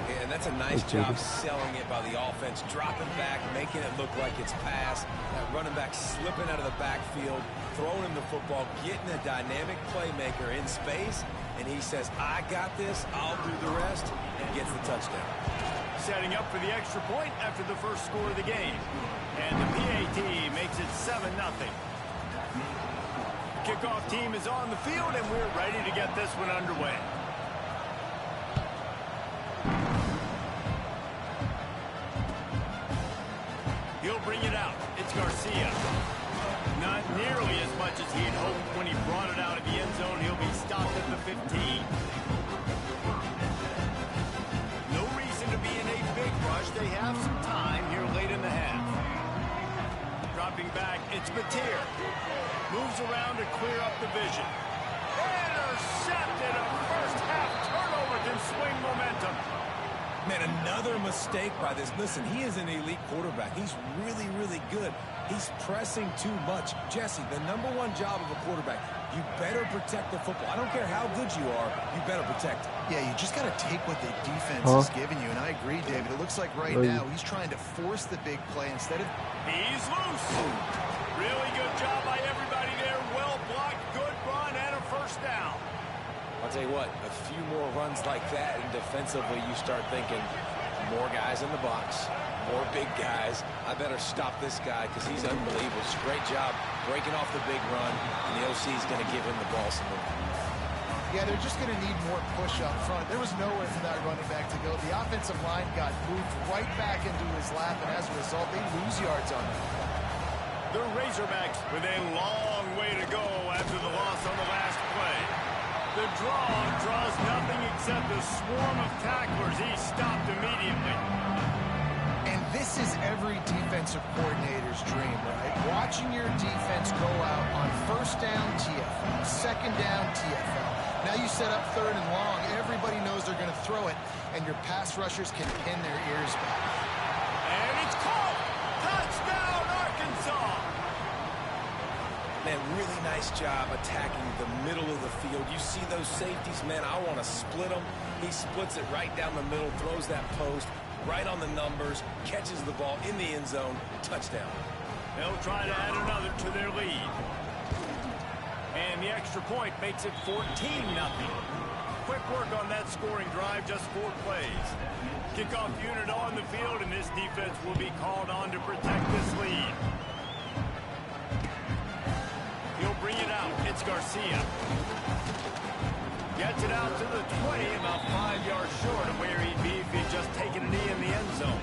Yeah, and that's a nice job selling it by the offense, dropping back, making it look like it's pass. That running back slipping out of the backfield, throwing him the football, getting a dynamic playmaker in space, and he says, I got this, I'll do the rest, and gets the touchdown. setting up for the extra point after the first score of the game. And the PAT makes it 7-0. Kickoff team is on the field, and we're ready to get this one underway. He'll bring it out. It's Garcia. Not nearly as much as he had hoped when he brought it out of the end zone. He'll be stopped at the 15. No reason to be in a big rush. They have some time here late in the half. Dropping back, it's Mateer. Moves around to clear up the vision. Intercepted. A first half turnover can swing momentum. Man, another mistake by this. Listen, he is an elite quarterback. He's really, really good. He's pressing too much. Jesse, the #1 job of a quarterback, you better protect the football. I don't care how good you are, you better protect it. Yeah, you just got to take what the defense is giving you, and I agree, David. It looks like right now he's trying to force the big play instead of... He's loose. Really good job by everybody there. Well blocked, good run, and a first down. I'll tell you what, a few more runs like that, and defensively you start thinking more guys in the box, more big guys. I better stop this guy because he's unbelievable. It's a great job breaking off the big run, and the OC is going to give him the ball some more. Yeah, they're just going to need more push up front. There was nowhere for that running back to go. The offensive line got moved right back into his lap, and as a result, they lose yards on him. The Razorbacks with a long way to go after the loss on the last play. The draw draws nothing except a swarm of tacklers. He's stopped immediately. And this is every defensive coordinator's dream, right? Watching your defense go out on first down TFL, second down TFL. Now you set up third and long. Everybody knows they're going to throw it, and your pass rushers can pin their ears back. And it's caught! Touchdown, Arkansas! Man, really nice job attacking the middle of the field. You see those safeties, man, I want to split them. He splits it right down the middle, throws that post, right on the numbers, catches the ball in the end zone, touchdown. They'll try to add another to their lead. And the extra point makes it 14-0. Quick work on that scoring drive, just 4 plays. Kickoff unit on the field, and this defense will be called on to protect this lead. He'll bring it out. It's Garcia. Gets it out to the 20, about 5 yards short of where he'd be if he'd just taken a knee in the end zone.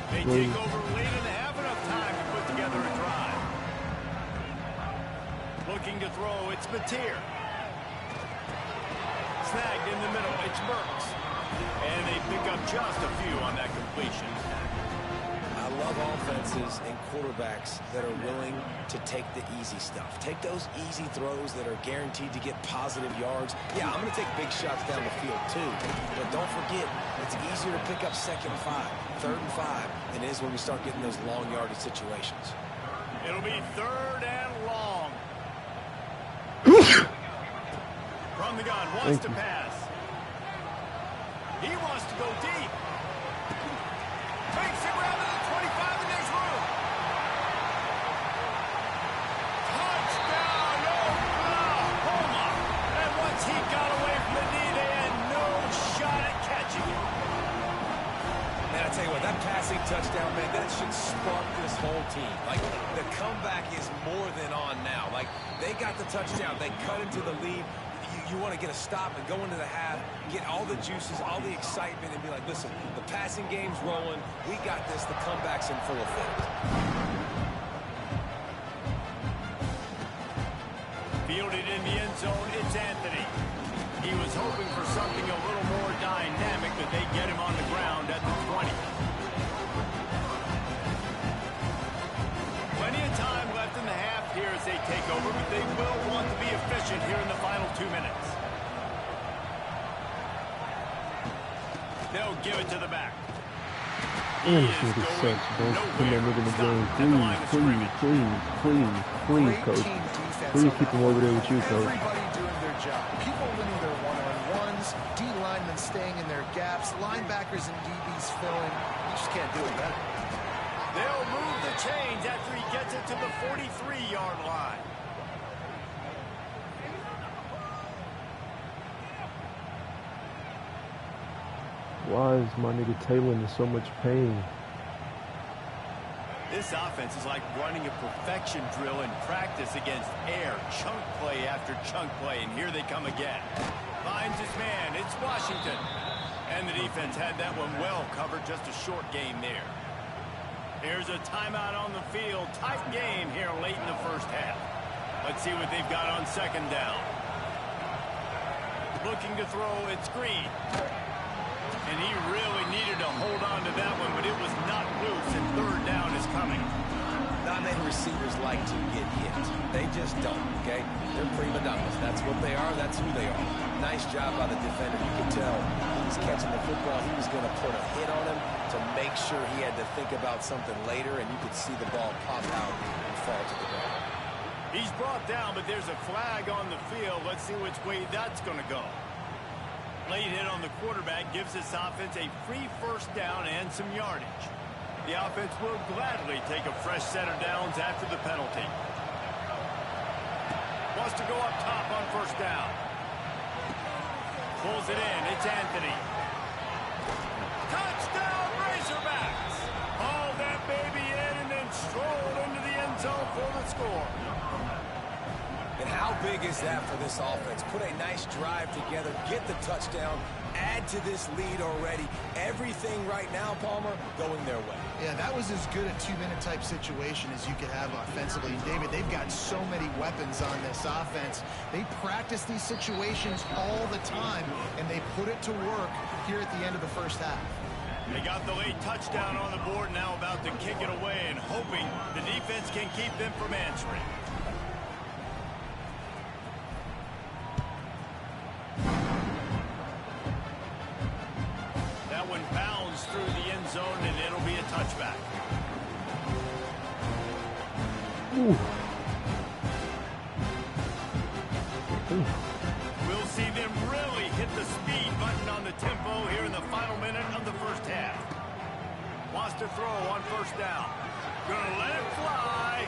They take over late in the half, enough time to put together a drive. Looking to throw, it's Mateer. Snagged in the middle, it's Burks. And they pick up just a few on that completion. I love offenses and quarterbacks that are willing to take the easy stuff. Take those easy throws that are guaranteed to get positive yards. Yeah, I'm going to take big shots down the field too. But don't forget, it's easier to pick up 2nd and 5, 3rd and 5 than it is when we start getting those long yardage situations. It'll be 3rd and long. From the gun, wants to pass. He wants to go deep. Takes it around to the 25, and there's room. Touchdown, Oklahoma. And once he got away from the knee, they had no shot at catching him. Man, I tell you what, that passing touchdown, man, that should spark this whole team. Like, the comeback is more than on now. Like, they got the touchdown. They cut into the lead. You want to get a stop and go into the half, get all the juices, all the excitement, and be like, listen, the passing game's rolling. We got this. The comeback's in full effect. Fielded in the end zone, it's Anthony. He was hoping for something a little more dynamic, but they get him on the ground at the 20. Plenty of time left in the half here as they take over, but they will want to be efficient here in the final 2 minutes. They'll give it to the back. This nigga sucks, bro. Put that nigga in the game. Please, coach. Please keep him over there with you, coach. Everybody doing their job. People winning their one-on-ones, D linemen staying in their gaps, linebackers and DBs filling. You just can't do it better. They'll move the chains after he gets it to the 43-yard line. Why is my nigga Taylor in so much pain? This offense is like running a perfection drill in practice against air. Chunk play after chunk play, and here they come again. Finds his man. It's Washington. And the defense had that one well covered. Just a short game there. Here's a timeout on the field. Tight game here late in the first half. Let's see what they've got on second down. Looking to throw. It's Green. And he really needed to hold on to that one, but it was not loose, and third down is coming. Not many receivers like to get hit. They just don't, okay? They're prima donnas. That's what they are. That's who they are. Nice job by the defender. You can tell he was catching the football. He was going to put a hit on him to make sure he had to think about something later, and you could see the ball pop out and fall to the ground. He's brought down, but there's a flag on the field. Let's see which way that's going to go. Late hit on the quarterback gives this offense a free first down and some yardage. The offense will gladly take a fresh set of downs after the penalty. Wants to go up top on first down. Pulls it in. It's Anthony. Touchdown Razorbacks! Hauled that baby in and then strolled into the end zone for the score. And how big is that for this offense? Put a nice drive together, get the touchdown, add to this lead already. Everything right now, Palmer, going their way. Yeah, that was as good a two-minute type situation as you could have offensively. And David, they've got so many weapons on this offense. They practice these situations all the time, and they put it to work here at the end of the first half. They got the late touchdown on the board, now about to kick it away and hoping the defense can keep them from answering. That one bounds through the end zone, and it'll be a touchback. Ooh. We'll see them really hit the speed button on the tempo here in the final minute of the first half. Wants to throw on first down. Gonna let it fly.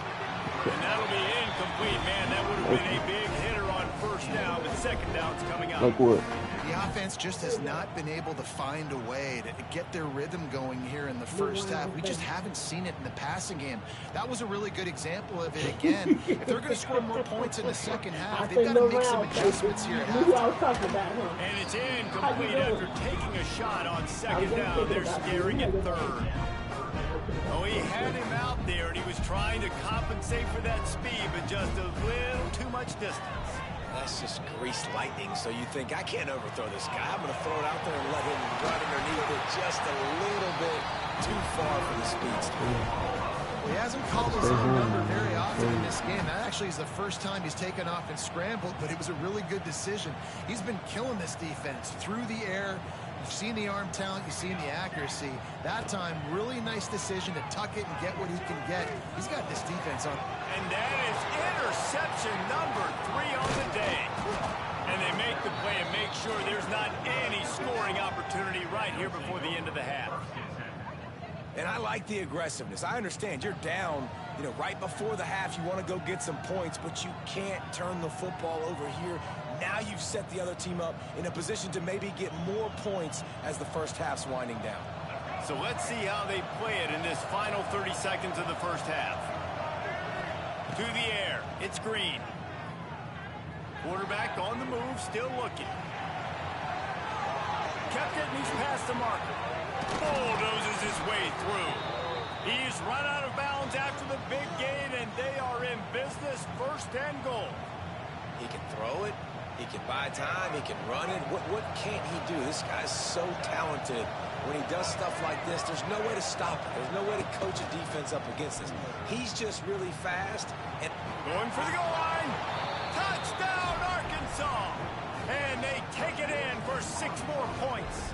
And that'll be incomplete, man. That would have been a big hitter on first down, but second down's coming up. Like what? The offense just has not been able to find a way to get their rhythm going here in the first half. We just haven't seen it in the passing game. That was a really good example of it again. If they're going to score more points in the second half, they've got to make some adjustments here at halftime. And it's incomplete after taking a shot on second down. They're staring at third. Oh, he had him out there, and he was trying to compensate for that speed, but just a little too much distance. That's just greased lightning, so you think, I can't overthrow this guy. I'm going to throw it out there and let him run underneath it just a little bit too far for the speedster. Well, he hasn't called his own number very often in this game. That actually is the first time he's taken off and scrambled, but it was a really good decision. He's been killing this defense through the air. You've seen the arm talent, you've seen the accuracy. That time, really nice decision to tuck it and get what he can get. He's got this defense on. And that is interception number 3 on the day. And they make the play and make sure there's not any scoring opportunity right here before the end of the half. And I like the aggressiveness. I understand you're down, right before the half. You want to go get some points, but you can't turn the football over here. Now you've set the other team up in a position to maybe get more points as the first half's winding down. So let's see how they play it in this final 30 seconds of the first half. To the air, it's Green. Quarterback on the move, still looking. Kept it, and he's past the marker. Bulldozes his way through. He's run out of bounds after the big gain, and they are in business, first and goal. He can throw it. He can buy time. He can run it. What can't he do? This guy's so talented. When he does stuff like this, there's no way to stop it. There's no way to coach a defense up against this. He's just really fast. And going for the goal line. Touchdown, Arkansas. And they take it in for 6 more points.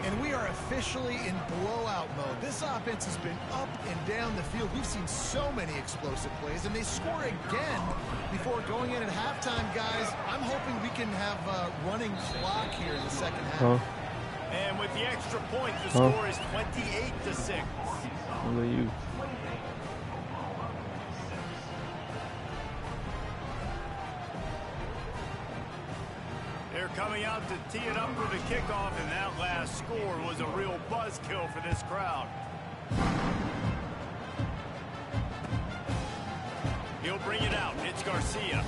And we are officially in blowout mode. This offense has been up and down the field. We've seen so many explosive plays, and they score again before going in at halftime, guys. I'm hoping we can have a running clock here in the second half. And with the extra point, the score is 28-6. Only you. They're coming out to tee it up for the kickoff, and that last score was a real buzzkill for this crowd. He'll bring it out. It's Garcia.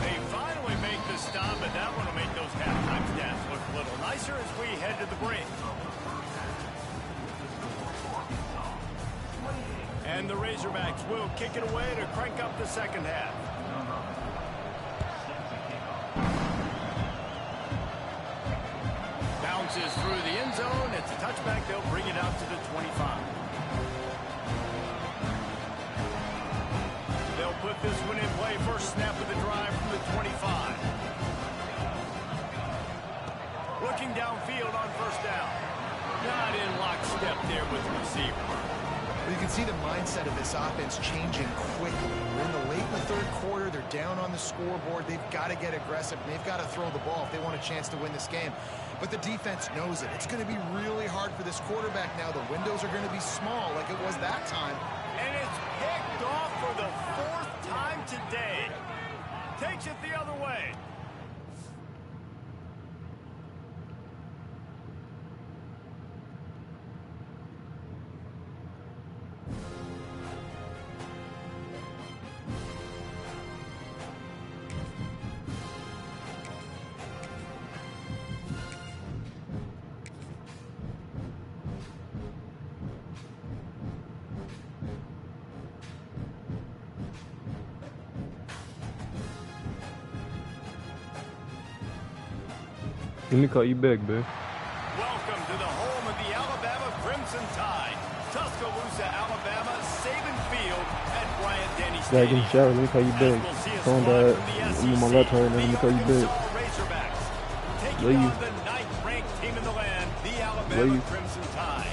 They finally make the stop, but that one will make those halftime stats look a little nicer as we head to the break. And the Razorbacks will kick it away to crank up the second half. Bounces through the end zone. It's a touchback. They'll bring it out to the 25. They'll put this one in play. First snap of the drive from the 25. Looking downfield on first down. Not in lockstep there with the receiver. Well, you can see the mindset of this offense changing quickly. We're in the late in the third quarter. They're down on the scoreboard. They've got to get aggressive. And they've got to throw the ball if they want a chance to win this game. But the defense knows it. It's going to be really hard for this quarterback now. The windows are going to be small like it was that time. And it's picked off for the fourth time today. Takes it the other way. Let me call you back, babe. Welcome to the home of the Alabama Crimson Tide. Tuscaloosa, Alabama, Saban Field at Bryant-Denny Yeah, Stadium. get in the shower. Let me call you back. Phone died. I'm on my laptop right now. Let me call you back. Razorbacks taking Love you. on the ninth-ranked team in the land, the Love Alabama you. Crimson Tide.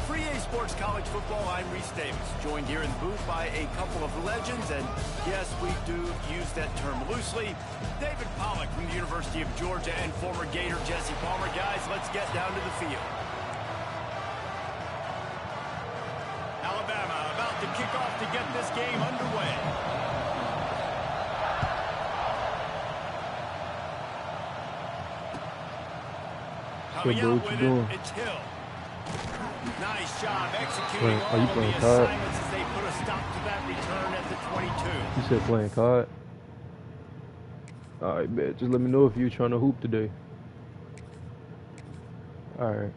Free A Sports College Football, I'm Reese Davis, joined here in the booth by a couple of legends, and yes, we do use that term loosely. David Pollack from the University of Georgia and former Gator Jesse Palmer. Guys, let's get down to the field. Alabama about to kick off to get this game underway. Coming bro, out what with you it, doing? it's Hill. Nice job executing Are all you of the playing card? assignments as they put a stop to that return at the 22. You said playing card? Alright, man. Just let me know if you're trying to hoop today. Alright.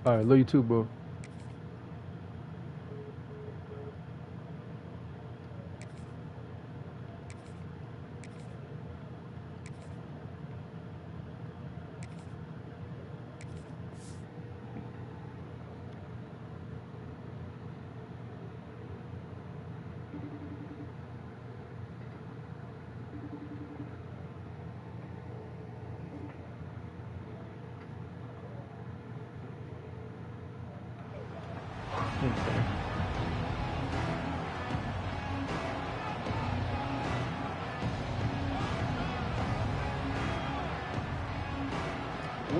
Alright, love you too, bro. Okay.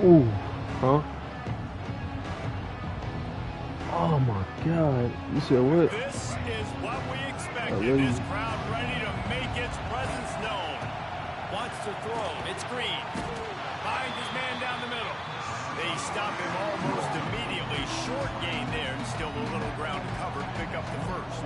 Ooh, huh? Oh my God! You said what? This is what we I expected. love This you. crowd ready to make its presence known. Wants to throw. It's Green. Finds his man down the middle. They stop him almost immediately. Short gain there and still a little ground to cover to pick up the first.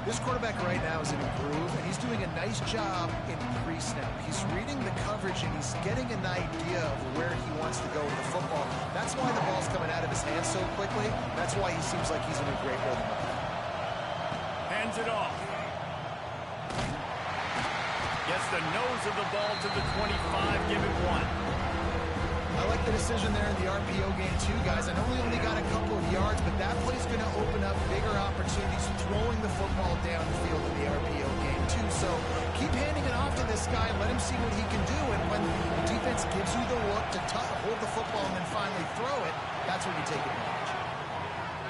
This quarterback right now is in a groove, and he's doing a nice job in pre-snap. He's reading the coverage, and he's getting an idea of where he wants to go with the football. That's why the ball's coming out of his hands so quickly. That's why he seems like he's in a great rhythm. Hands it off. Gets the nose of the ball to the 25, give it one. I like the decision there in the RPO game too, guys. I know we only got a couple of yards, but that play's going to open up bigger opportunities throwing the football downfield in the RPO game too. So keep handing it off to this guy and let him see what he can do. And when the defense gives you the look to hold the football and then finally throw it, that's when you take advantage.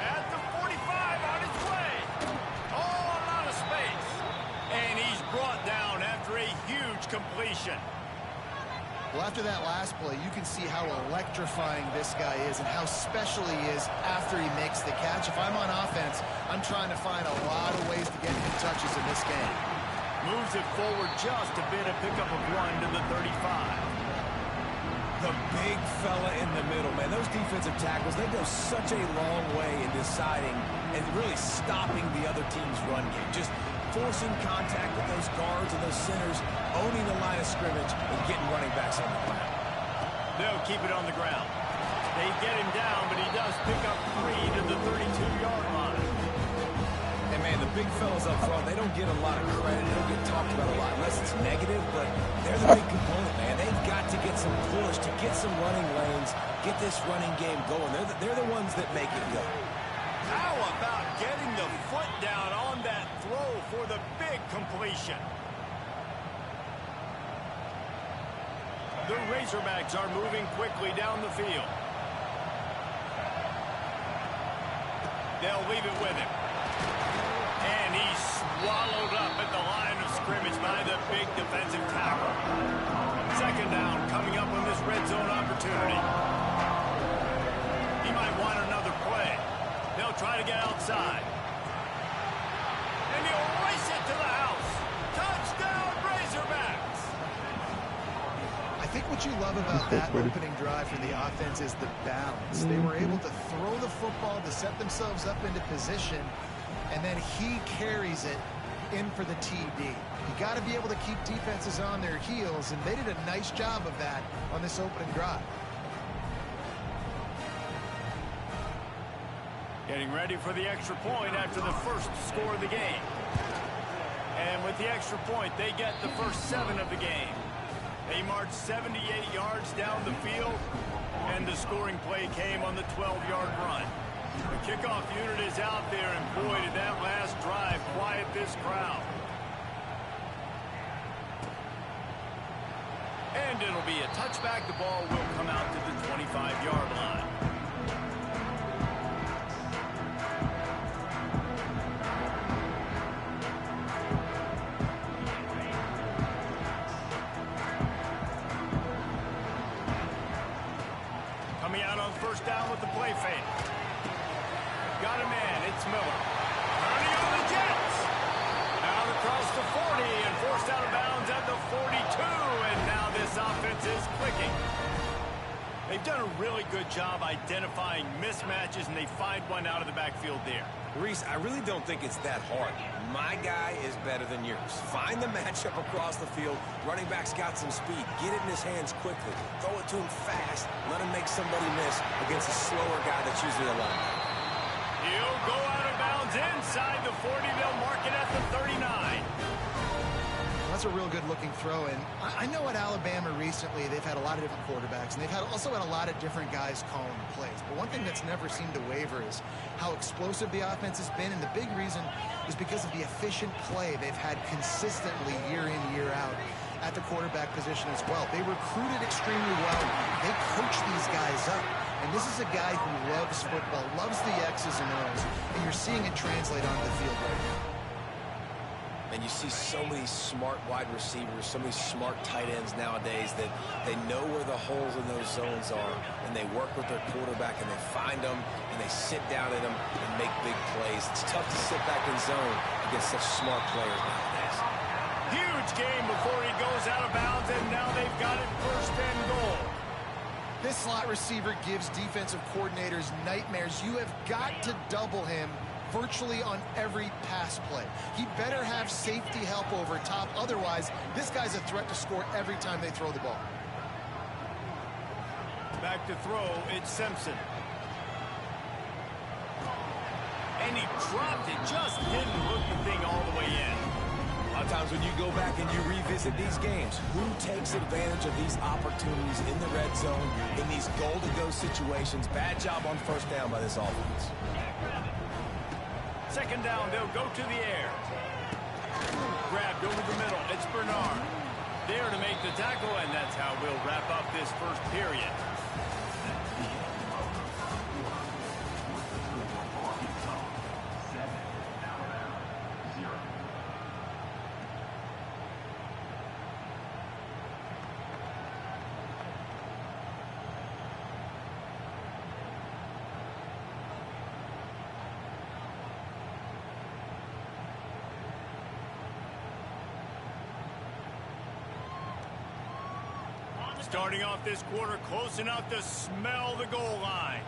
At the 45 on his way. All out of space. And he's brought down after a huge completion. Well, after that last play, you can see how electrifying this guy is and how special he is after he makes the catch. If I'm on offense, I'm trying to find a lot of ways to get him touches in this game. Moves it forward just a bit, a pickup of 1 to the 35. The big fella in the middle, man. Those defensive tackles, they go such a long way in deciding and really stopping the other team's run game. Just forcing contact with those guards and those centers, owning the line of scrimmage, and getting running backs on the ground. They'll keep it on the ground. They get him down, but he does pick up 3 to the 32-yard line. And, man, the big fellas up front, they don't get a lot of credit. They don't get talked about a lot unless it's negative, but they're the big component, man. They've got to get some push, to get some running lanes, get this running game going. They're the ones that make it go. How about getting the foot down on that throw for the big completion? The Razorbacks are moving quickly down the field. They'll leave it with him. And he's swallowed up at the line of scrimmage by the big defensive tackle. Second down coming up on this red zone opportunity. He might want another play. They'll try to get outside. And he'll race it to the house. Touchdown, Razorbacks! I think what you love about that opening drive for the offense is the balance. They were able to throw the football to set themselves up into position, and then he carries it in for the TD. You got to be able to keep defenses on their heels, and they did a nice job of that on this opening drive. Getting ready for the extra point after the first score of the game. And with the extra point, they get the first 7 of the game. They marched 78 yards down the field, and the scoring play came on the 12-yard run. The kickoff unit is out there, and boy, did that last drive quiet this crowd. And it'll be a touchback. The ball will come out to the 25-yard line. Coming out on first down with the play fake. Got a man, it's Miller. Turning on the Jets. Out across the 40 and forced out of bounds at the 42. And now this offense is clicking. They've done a really good job identifying mismatches, and they find one out of the backfield there. Reese, I really don't think it's that hard. My guy is better than yours. Find the matchup across the field. Running back's got some speed. Get it in his hands quickly. Throw it to him fast. Let him make somebody miss against a slower guy that's usually a linebacker. He'll go out of bounds inside the 40. They'll mark it at the 39. That's a real good-looking throw, and I know at Alabama recently they've had a lot of different quarterbacks, and they've also had a lot of different guys calling the plays. But one thing that's never seemed to waver is how explosive the offense has been, and the big reason is because of the efficient play they've had consistently year in, year out at the quarterback position as well. They recruited extremely well. They coach these guys up, and this is a guy who loves football, loves the X's and O's, and you're seeing it translate onto the field right now. And you see so many smart wide receivers, so many smart tight ends nowadays that they know where the holes in those zones are, and they work with their quarterback, and they find them, and they sit down at them and make big plays. It's tough to sit back in zone against such smart players nowadays. Huge game before he goes out of bounds, and now they've got it first and goal. This slot receiver gives defensive coordinators nightmares. You have got to double him virtually on every pass play. He better have safety help over top. Otherwise, this guy's a threat to score every time they throw the ball. Back to throw, it's Simpson. And he dropped it, just didn't hook the thing all the way in. A lot of times when you go back and you revisit these games, who takes advantage of these opportunities in the red zone, in these goal-to-go situations? Bad job on first down by this offense. Second down, they'll go to the air. Grabbed over the middle, it's Bernard. There to make the tackle, and that's how we'll wrap up this first period. Starting off this quarter close enough to smell the goal line.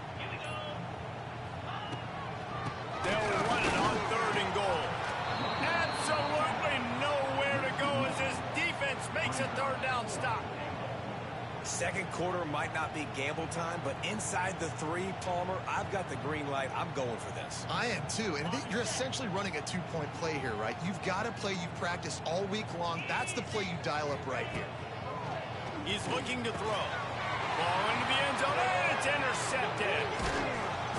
They'll run it on 3rd and goal. Absolutely nowhere to go as this defense makes a 3rd down stop. Second quarter might not be gamble time, but inside the 3, Palmer, I've got the green light. I'm going for this. I am too, and you're essentially running a 2-point play here, right? You've got a play you've practiced all week long. That's the play you dial up right here. He's looking to throw. Ball into the end zone, and it's intercepted.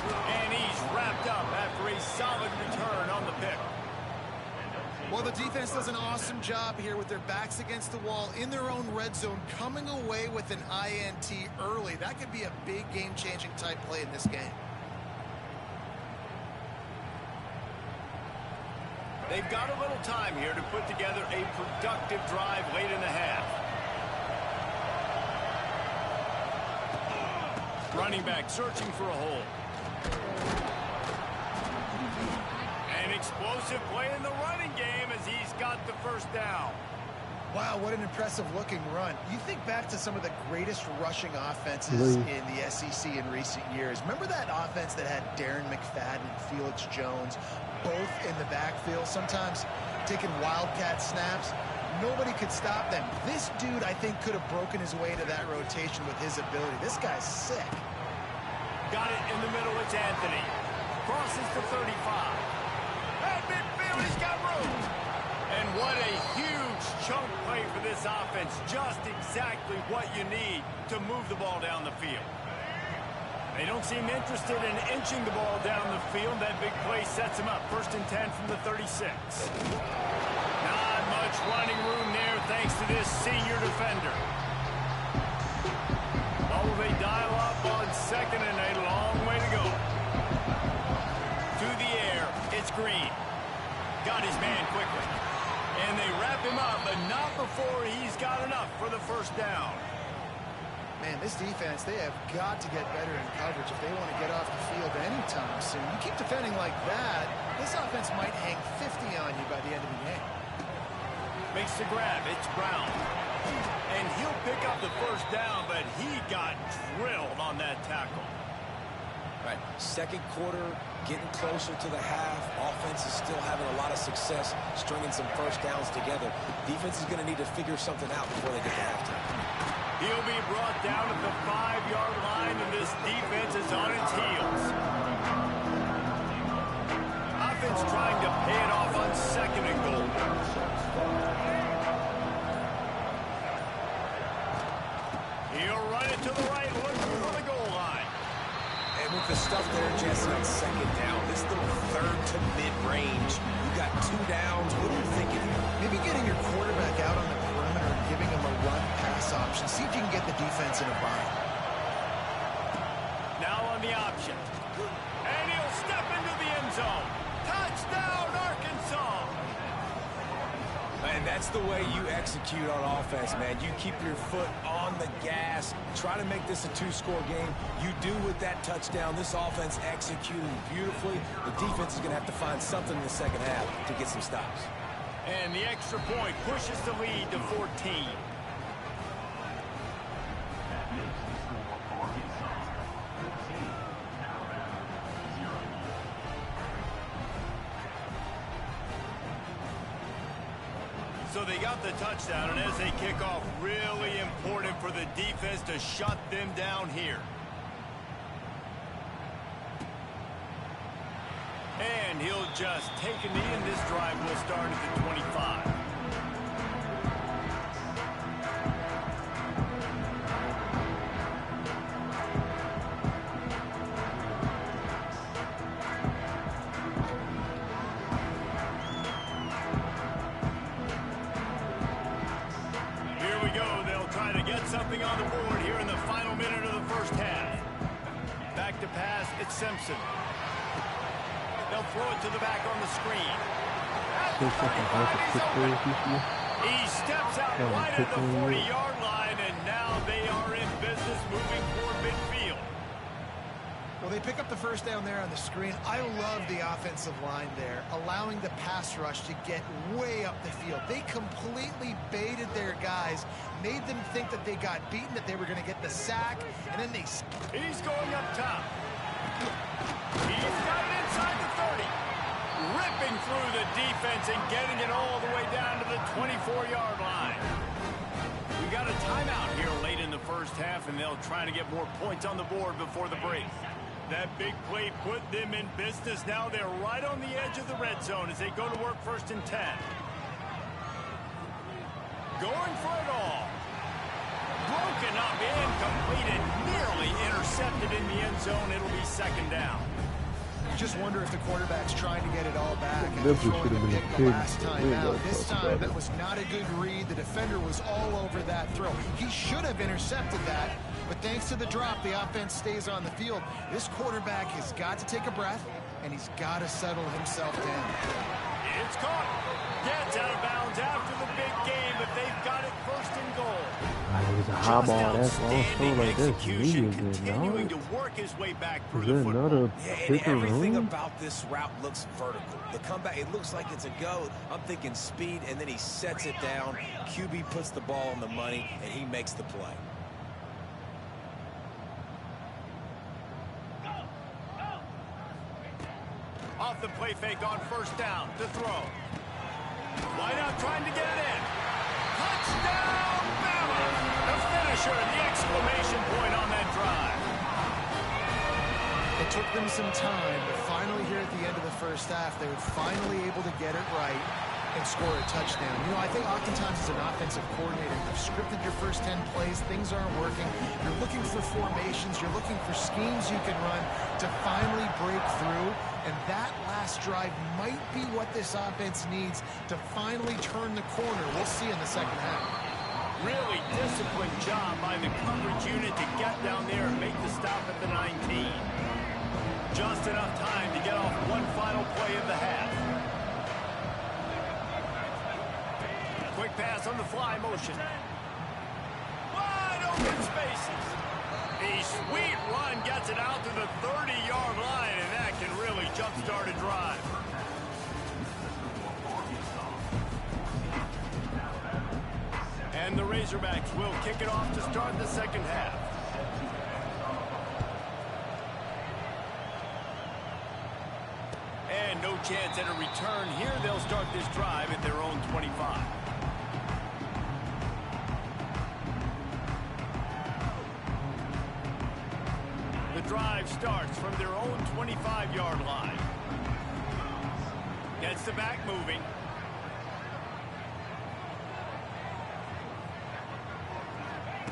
And he's wrapped up after a solid return on the pick. Well, the defense does an awesome job here with their backs against the wall in their own red zone, coming away with an INT early. That could be a big game-changing type play in this game. They've got a little time here to put together a productive drive late in the half. Running back searching for a hole. An explosive play in the running game as he's got the 1st down. Wow, what an impressive-looking run. You think back to some of the greatest rushing offenses in the SEC in recent years. Remember that offense that had Darren McFadden and Felix Jones both in the backfield, sometimes taking wildcat snaps? Nobody could stop them. This dude, I think, could have broken his way into that rotation with his ability. This guy's sick. Got it in the middle. It's Anthony. Crosses to 35. At midfield, he's got room. And what a huge chunk play for this offense. Just exactly what you need to move the ball down the field. They don't seem interested in inching the ball down the field. That big play sets him up. 1st and 10 from the 36. Not much running room there thanks to this senior defender. Oh, they dial up on 2nd and a long way to go. To the air, it's Green. Got his man quickly. And they wrap him up, but not before he's got enough for the 1st down. Man, this defense, they have got to get better in coverage if they want to get off the field anytime soon. You keep defending like that, this offense might hang 50 on you by the end of the game. Makes the grab. It's Brown. And he'll pick up the 1st down, but he got drilled on that tackle. All right, second quarter, getting closer to the half. Offense is still having a lot of success stringing some 1st downs together. Defense is going to need to figure something out before they get to halftime. He'll be brought down at the 5-yard line, and this defense is on its heels. Offense trying to pay it off on 2nd and goal. He'll run it to the right, looking for the goal line. And with the stuff there, Jesse, on 2nd down, this little 3rd to mid-range, you got 2 downs. What are you thinking here? Maybe getting your quarterback out on the perimeter and giving him a run-pass option. See if you can get the defense in a bind. Now on the option. And he'll step into the end zone. Touchdown, Arkansas! And that's the way you execute on offense, man. You keep your foot on the gas. Try to make this a 2-score game. You do with that touchdown. This offense executing beautifully. The defense is going to have to find something in the 2nd half to get some stops. And the extra point pushes the lead to 14. So they got the touchdown, and as they kick off, really important for the defense to shut them down here. And he'll just take a knee, and this drive will start at the 25. Here we go. They'll try to get something on the board here in the final minute of the 1st half. Back to pass, it's Simpson. They'll throw it to the back on the screen. He steps out right at the 40-yard line, and now they are in business moving toward midfield. Well, Well, they pick up the first down there on the screen. I love the offensive line there, allowing the pass rush to get way up the field. They completely baited their guys, made them think that they got beaten, that they were going to get the sack, and then they... He's going up top. He's got it inside the 30. Ripping through the defense and getting it all the way down to the 24-yard line. We got a timeout here late in the first half, and they'll try to get more points on the board before the break. That big play put them in business. Now they're right on the edge of the red zone as they go to work 1st and 10. Going for it all. Broken up, incomplete, and nearly intercepted in the end zone. It'll be 2nd down. You just wonder if the quarterback's trying to get it all back That after throwing should have the been pick a the pick. last time out. This time, that was not a good read. The defender was all over that throw. He should have intercepted that, but thanks to the drop, the offense stays on the field. This quarterback has got to take a breath, and he's got to settle himself down. It's caught. Gets out of bounds after the big game, but they've got it 1st and goal. It was a high ball. That's all. So like that's Execution, really good. continuing No, to work his way back is through there the football. another Yeah, and kicker everything room? about this route looks vertical. The comeback, it looks like it's a go. I'm thinking speed, and then he sets it down. QB puts the ball on the money, and he makes the play. Off the play fake on 1st down to throw. Wide out trying to get it in. Touchdown, Bama! The finisher, the exclamation point on that drive. It took them some time, but finally here at the end of the first half, they were finally able to get it right and score a touchdown. You know, I think oftentimes as an offensive coordinator, you've scripted your first 10 plays, things aren't working. You're looking for formations, you're looking for schemes you can run to finally break through, and that last drive might be what this offense needs to finally turn the corner. We'll see in the second half. Really disciplined job by the coverage unit to get down there and make the stop at the 19. Just enough time to get off one final play of the half. Quick pass on the fly motion. Wide open spaces. A sweet run gets it out to the 30-yard line, and that can really jumpstart a drive. And the Razorbacks will kick it off to start the second half. And no chance at a return here. They'll start this drive at their own 25. The drive starts from their own 25-yard line. Gets the back moving.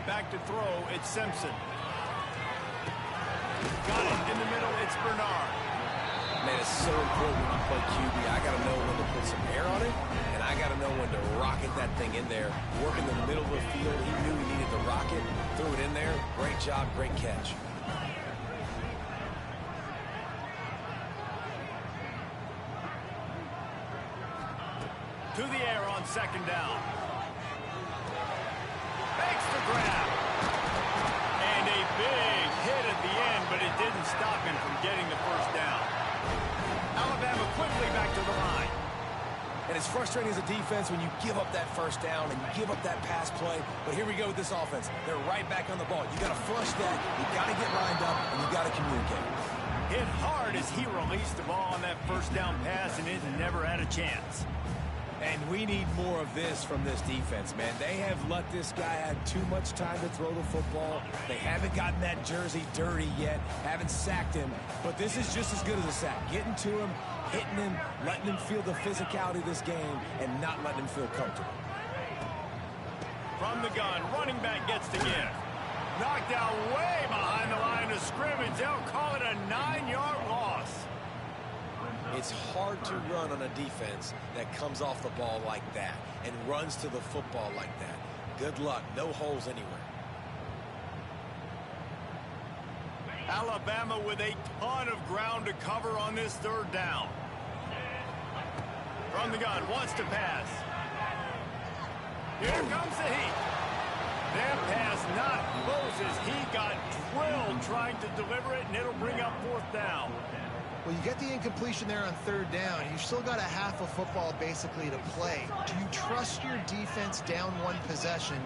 Back to throw, it's Simpson. Got it in the middle, it's Bernard. Man, it's so important when you play QB. I got to know when to put some air on it, and I got to know when to rocket that thing in there. Work in the middle of the field. He knew he needed to rocket, threw it in there. Great job, great catch. To the air on 2nd down. Makes the grab. And a big hit at the end, but it didn't stop him from getting the 1st down. Alabama quickly back to the line. And it's frustrating as a defense when you give up that 1st down and you give up that pass play. But here we go with this offense. They're right back on the ball. You got to flush that. You got to get lined up, and you got to communicate. Hit hard as he released the ball on that 1st down pass, and it never had a chance. And we need more of this from this defense, man. They have let this guy have too much time to throw the football. They haven't gotten that jersey dirty yet, haven't sacked him. But this is just as good as a sack. Getting to him, hitting him, letting him feel the physicality of this game, and not letting him feel comfortable. From the gun, running back gets to give. Knocked out way behind the line of scrimmage. They'll call it a 9-yard loss. It's hard to run on a defense that comes off the ball like that and runs to the football like that. Good luck. No holes anywhere. Alabama with a ton of ground to cover on this 3rd down. From the gun, wants to pass. Here comes the heat. That pass not Moses. He got drilled trying to deliver it, and it'll bring up 4th down. Well, you get the incompletion there on 3rd down. You've still got a half of football basically to play. Do you trust your defense down 1 possession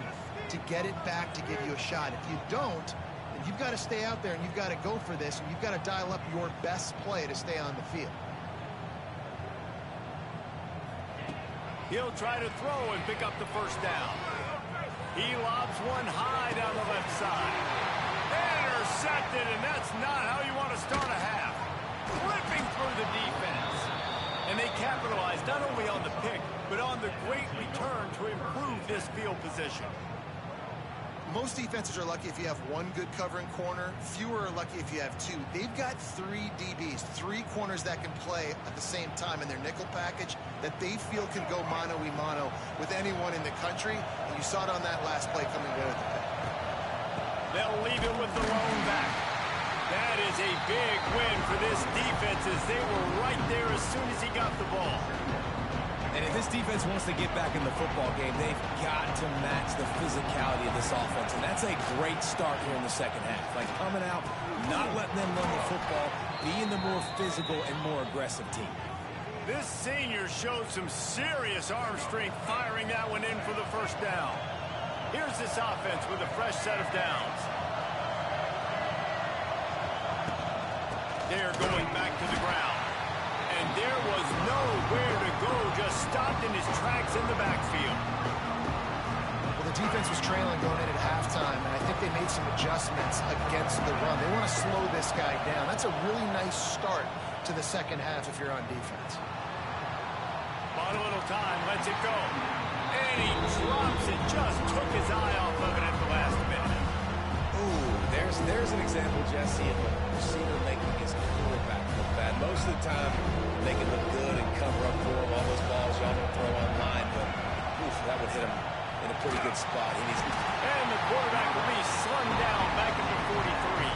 to get it back to give you a shot? If you don't, then you've got to stay out there and you've got to go for this, and you've got to dial up your best play to stay on the field. He'll try to throw and pick up the 1st down. He lobs one high down the left side. Intercepted, and that's not how you want to start a half. Ripping through the defense. And they capitalized not only on the pick, but on the great return to improve this field position. Most defenses are lucky if you have 1 good covering corner. Fewer are lucky if you have 2. They've got 3 DBs, 3 corners that can play at the same time in their nickel package that they feel can go mano-a-mano with anyone in the country. And you saw it on that last play coming out of the pick. They'll leave it with the lone back. That is a big win for this defense as they were right there as soon as he got the ball. And if this defense wants to get back in the football game, they've got to match the physicality of this offense. And that's a great start here in the 2nd half. Like coming out, not letting them run the football, being the more physical and more aggressive team. This senior showed some serious arm strength firing that one in for the 1st down. Here's this offense with a fresh set of downs. They're going back to the ground. And there was nowhere to go, just stopped in his tracks in the backfield. Well, the defense was trailing going in at halftime, and I think they made some adjustments against the run. They want to slow this guy down. That's a really nice start to the 2nd half if you're on defense. Bought a little time, lets it go. And he drops it, just took his eye off of it at the last minute. Ooh, there's an example, Jesse, of a receiver making his quarterback look bad. Most of the time, they can look good and cover up for him. All those balls y'all don't throw online, but oof, that would hit him in a pretty good spot. And the quarterback will be slung down back at the 43.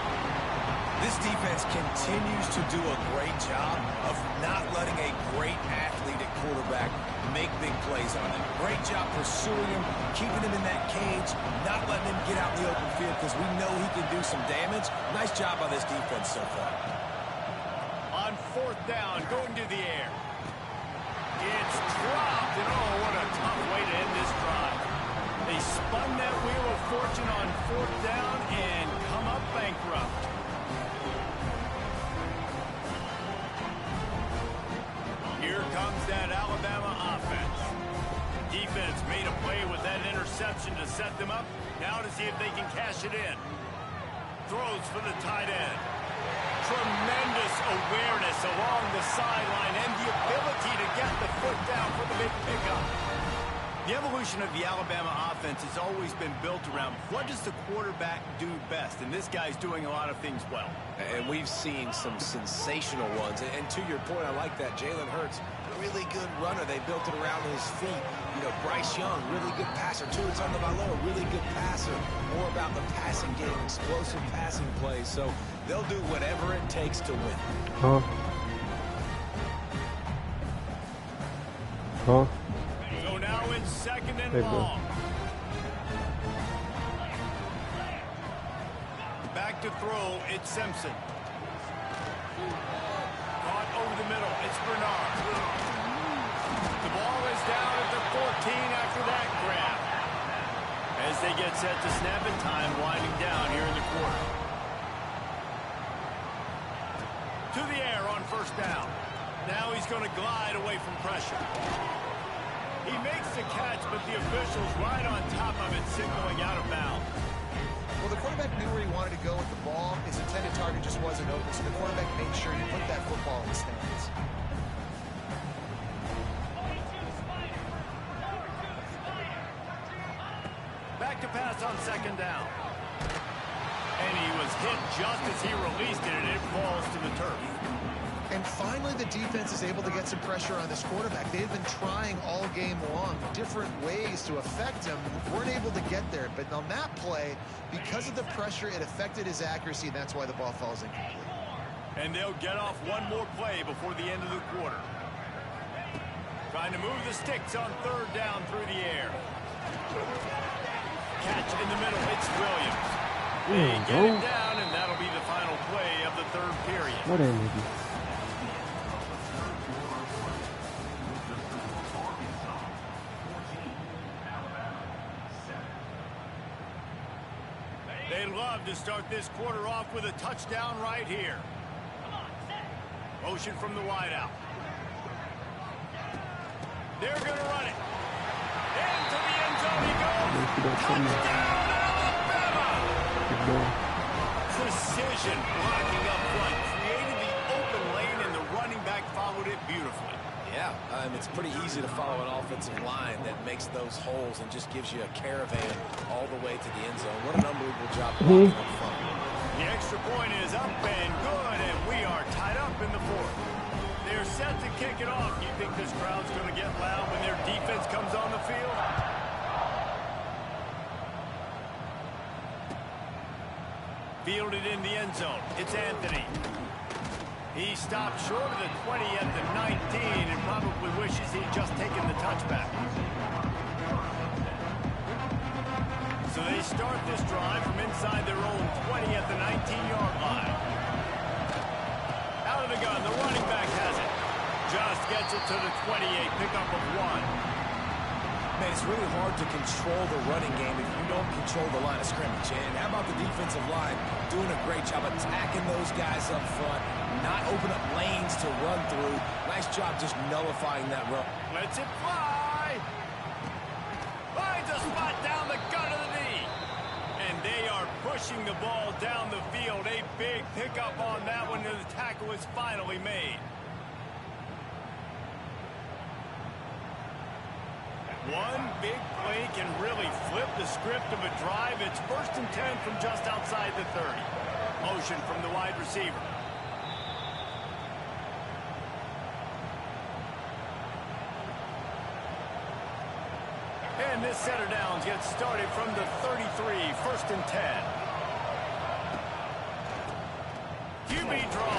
This defense continues to do a great job of not letting a great athlete at quarterback make big plays on them. Great job pursuing him, keeping him in that cage, not letting him get out in the open field because we know he can do some damage. Nice job by this defense so far. On 4th down, going to the air. It's dropped, and oh, what a tough way to end this drive. They spun that wheel of fortune on 4th down and come up bankrupt. Here comes that Alabama offense. Defense made a play with that interception to set them up. Now to see if they can cash it in. Throws for the tight end. Tremendous awareness along the sideline and the ability to get the foot down for the big pickup. The evolution of the Alabama offense has always been built around what does the quarterback do best, and this guy's doing a lot of things well. And we've seen some sensational ones. And to your point, I like that. Jalen Hurts, really good runner. They built it around his feet. You know, Bryce Young, really good passer. Tua Tagovailoa, really good passer. More about the passing game, explosive passing plays. So they'll do whatever it takes to win. Huh? So now it's 2nd and Hey, long. Back to throw, it's Simpson. Caught over the middle, it's Bernard. The ball is down at the 14 after that grab. As they get set to snap and time winding down here in the quarter. To the air on 1st down. Now he's going to glide away from pressure. He makes the catch, but the official's right on top of it, signaling out of bounds. Well, the quarterback knew where he wanted to go with the ball. His intended target just wasn't open, so the quarterback made sure he put that football in the stands. Back to pass on 2nd down. And he was hit just as he released it, and it falls to the turf. And finally, the defense is able to get some pressure on this quarterback. They've been trying all game long different ways to affect him. Weren't able to get there. But on that play, because of the pressure, it affected his accuracy, and that's why the ball falls incomplete. And they'll get off one more play before the end of the quarter. Trying to move the sticks on 3rd down through the air. catch in the middle. It's Williams. They Damn, get bro. him down, and that'll be the final play of the third period. What that nigga? They love to start this quarter off with a touchdown right here. Motion from the wideout. They're going to run it. Into the end zone he goes. Touchdown, Alabama! Precision blocking up front. Created the open lane, and the running back followed it beautifully. Yeah, it's pretty easy to follow an offensive line that makes those holes and just gives you a caravan all the way to the end zone. What an unbelievable job blocking up front. The extra point is up and good, and we are tied up in the fourth. They're set to kick it off. You think this crowd's going to get loud when their defense comes on the field? Fielded in the end zone. It's Anthony. He stopped short of the 20 at the 19 and probably wishes he'd just taken the touchback. So they start this drive from inside their own 20 at the 19-yard line. Out of the gun, the running back has it. Just gets it to the 28, pickup of 1. Man, it's really hard to control the running game if you don't control the line of scrimmage. And how about the defensive line doing a great job attacking those guys up front, not open up lanes to run through. Nice job just nullifying that run. Lets it fly. Finds a spot down the gut of the knee. And they are pushing the ball down the field. A big pickup on that one, and the tackle is finally made. One big play can really flip the script of a drive. It's 1st and 10 from just outside the 30. Motion from the wide receiver. And this center downs gets started from the 33, 1st and 10. QB draw.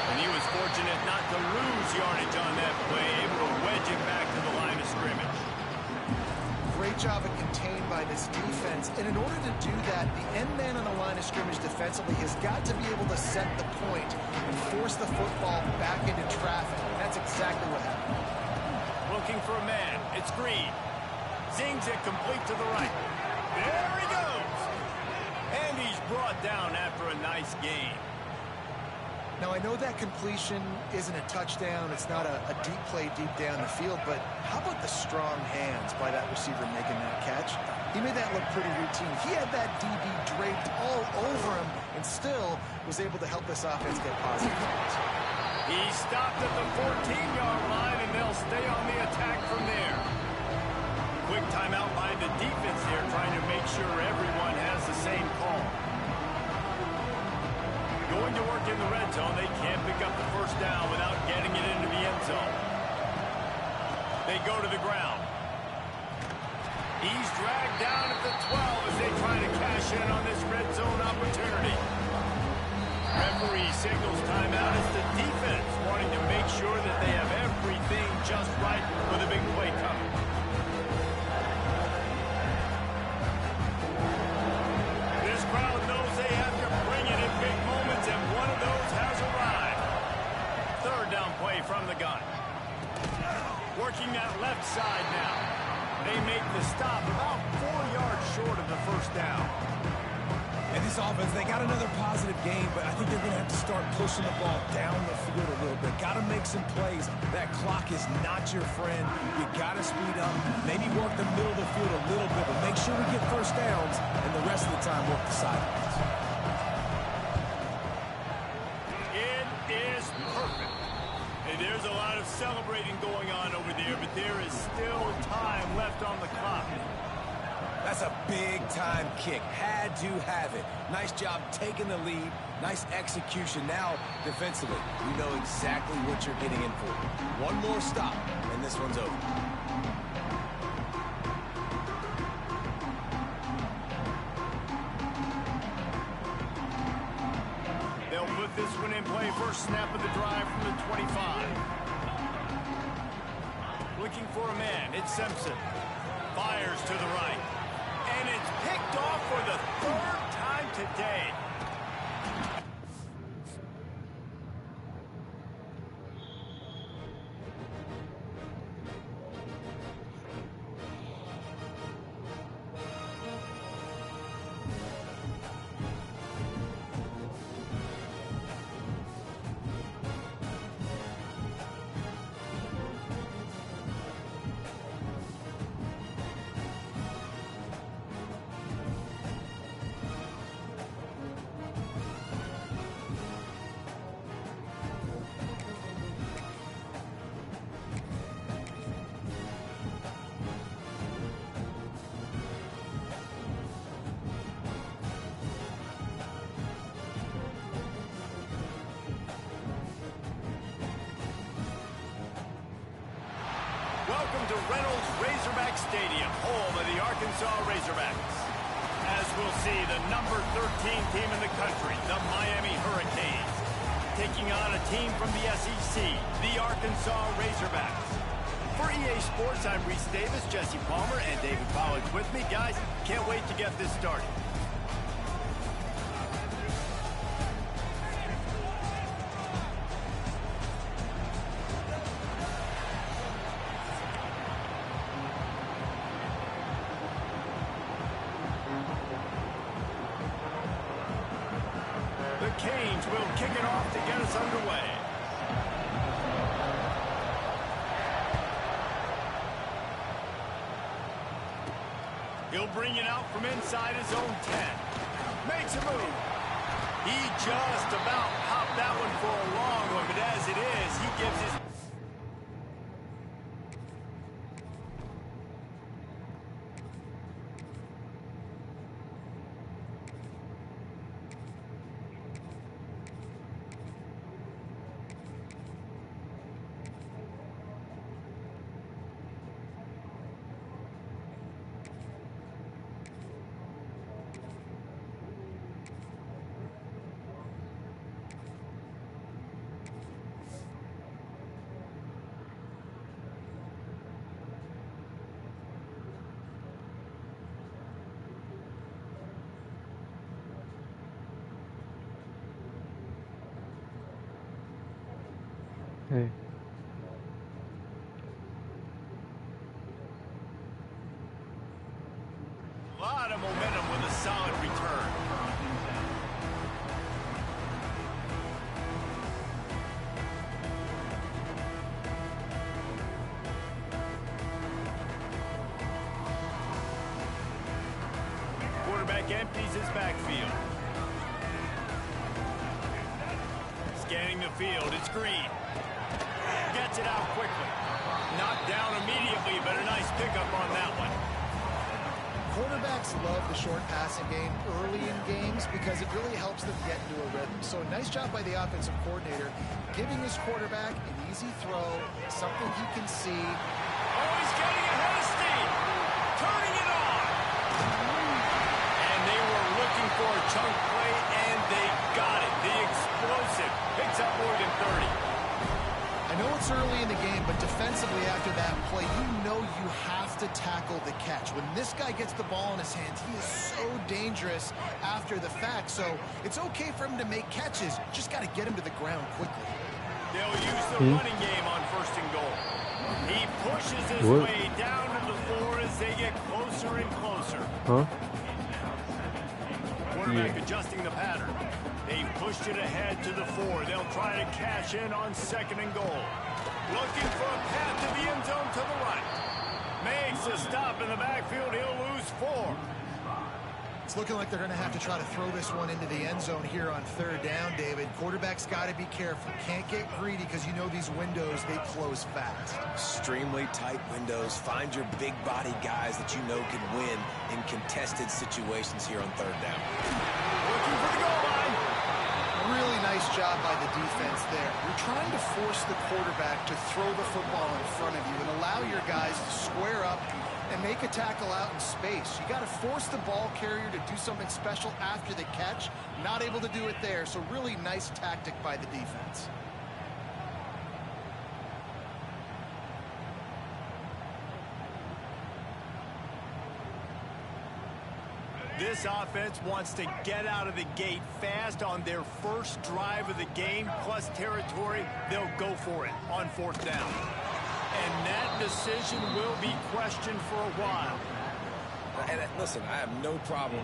And he was fortunate not to lose yardage on that play, able to wedge it back to the line of scrimmage. Great job of contained by this defense. And in order to do that, the end man on the line of scrimmage defensively has got to be able to set the point and force the football back into traffic. And that's exactly what happened. Looking for a man. It's Green. Zings it complete to the right. There he goes. And he's brought down after a nice gain. Now, I know that completion isn't a touchdown. It's not a deep play deep down the field, but how about the strong hands by that receiver making that catch? He made that look pretty routine. He had that DB draped all over him and still was able to help this offense get positive points. He stopped at the 14-yard line, and they'll stay on the attack from there. Quick timeout by the defense here, trying to make sure everyone has the same call. Going to work in the red zone. They can't pick up the first down without getting it into the end zone. They go to the ground. He's dragged down at the 12 as they try to cash in on this red zone opportunity. Referee signals timeout as the defense wanting to make sure that they have everything just right with a big play coming. This crowd knows they have to bring it in big moments, and one of those has arrived. 3rd down play from the gun. Working that left side now. They make the stop about 4 yards short of the first down. And this offense, they got another positive game, but I think they're going to have to start pushing the ball down the field a little bit. Got to make some plays. That clock is not your friend. You got to speed up, maybe work the middle of the field a little bit, but make sure we get first downs, and the rest of the time work the sidelines. It is perfect. And there's a lot of celebrating going on over there, but there is still time left on the clock. That's a big-time kick. Had to have it. Nice job taking the lead. Nice execution. Now, defensively, you know exactly what you're getting in for. One more stop, and this one's over. They'll put this one in play. First snap of the drive from the 25. Looking for a man. It's Simpson. Fires to the right. And it's picked picked off for the third time today. Welcome to Reynolds Razorback Stadium, home of the Arkansas Razorbacks. As we'll see, the number 13 team in the country, the Miami Hurricanes, taking on a team from the SEC, the Arkansas Razorbacks. For EA Sports, I'm Reese Davis, Jesse Palmer, and David Pollack with me. Guys, can't wait to get this started. The Canes will kick it off to get us underway. He'll bring it out from inside his own 10. Makes a move. He just about popped that one for a long one, but as it is, he gives his... Hey. A lot of momentum with a solid return. Quarterback empties his backfield. Scanning the field, it's Green. Gets it out quickly. Knocked down immediately, but a nice pickup on that one. Quarterbacks love the short passing game early in games because it really helps them get into a rhythm. So a nice job by the offensive coordinator, giving his quarterback an easy throw, something he can see. Oh, he's getting ahead of steam. Turning it on. And they were looking for a chunk play, and they got it. The explosive picks up more than 30. I know it's early in the game, but defensively after that play, you know you have to tackle the catch. When this guy gets the ball in his hands, he is so dangerous after the fact. So it's okay for him to make catches. Just got to get him to the ground quickly. They'll use the running game on 1st and goal. He pushes his way down to the floor as they get closer and closer. Quarterback adjusting the pattern. They've pushed it ahead to the 4. They'll try to cash in on 2nd and goal. Looking for a path to the end zone to the right. Makes a stop in the backfield. He'll lose 4. It's looking like they're going to have to try to throw this one into the end zone here on 3rd down, David. Quarterback's got to be careful. Can't get greedy because you know these windows, they close fast. Extremely tight windows. Find your big body guys that you know can win in contested situations here on 3rd down. Looking for the goal line. Really nice job by the defense there. You're trying to force the quarterback to throw the football in front of you and allow your guys to square up and make a tackle out in space. You got to force the ball carrier to do something special after the catch. Not able to do it there, so really nice tactic by the defense. This offense wants to get out of the gate fast on their first drive of the game, plus territory. They'll go for it on 4th down. And that decision will be questioned for a while. And listen, I have no problem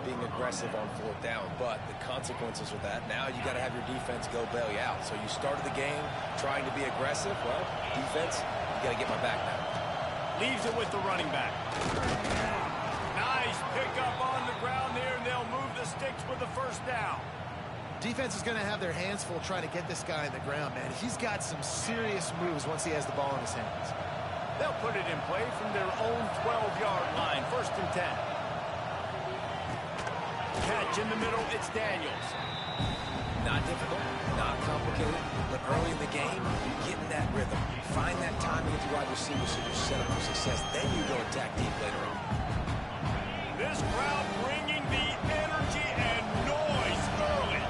being aggressive on 4th down, but the consequences of that, now you got to have your defense go bail you out. So you started the game trying to be aggressive. Well, defense, you got to get my back now. Leaves it with the running back. Nice pickup on the ground there, and they'll move the sticks with the 1st down. Defense is going to have their hands full trying to get this guy in the ground, man. He's got some serious moves once he has the ball in his hands. They'll put it in play from their own 12-yard line, 1st and 10. Catch in the middle, it's Daniels. Not difficult, not complicated, but early in the game, you get in that rhythm. Find that timing with your wide receivers so you're set up for success. Then you go attack deep later on. This crowd bringing the energy and noise early.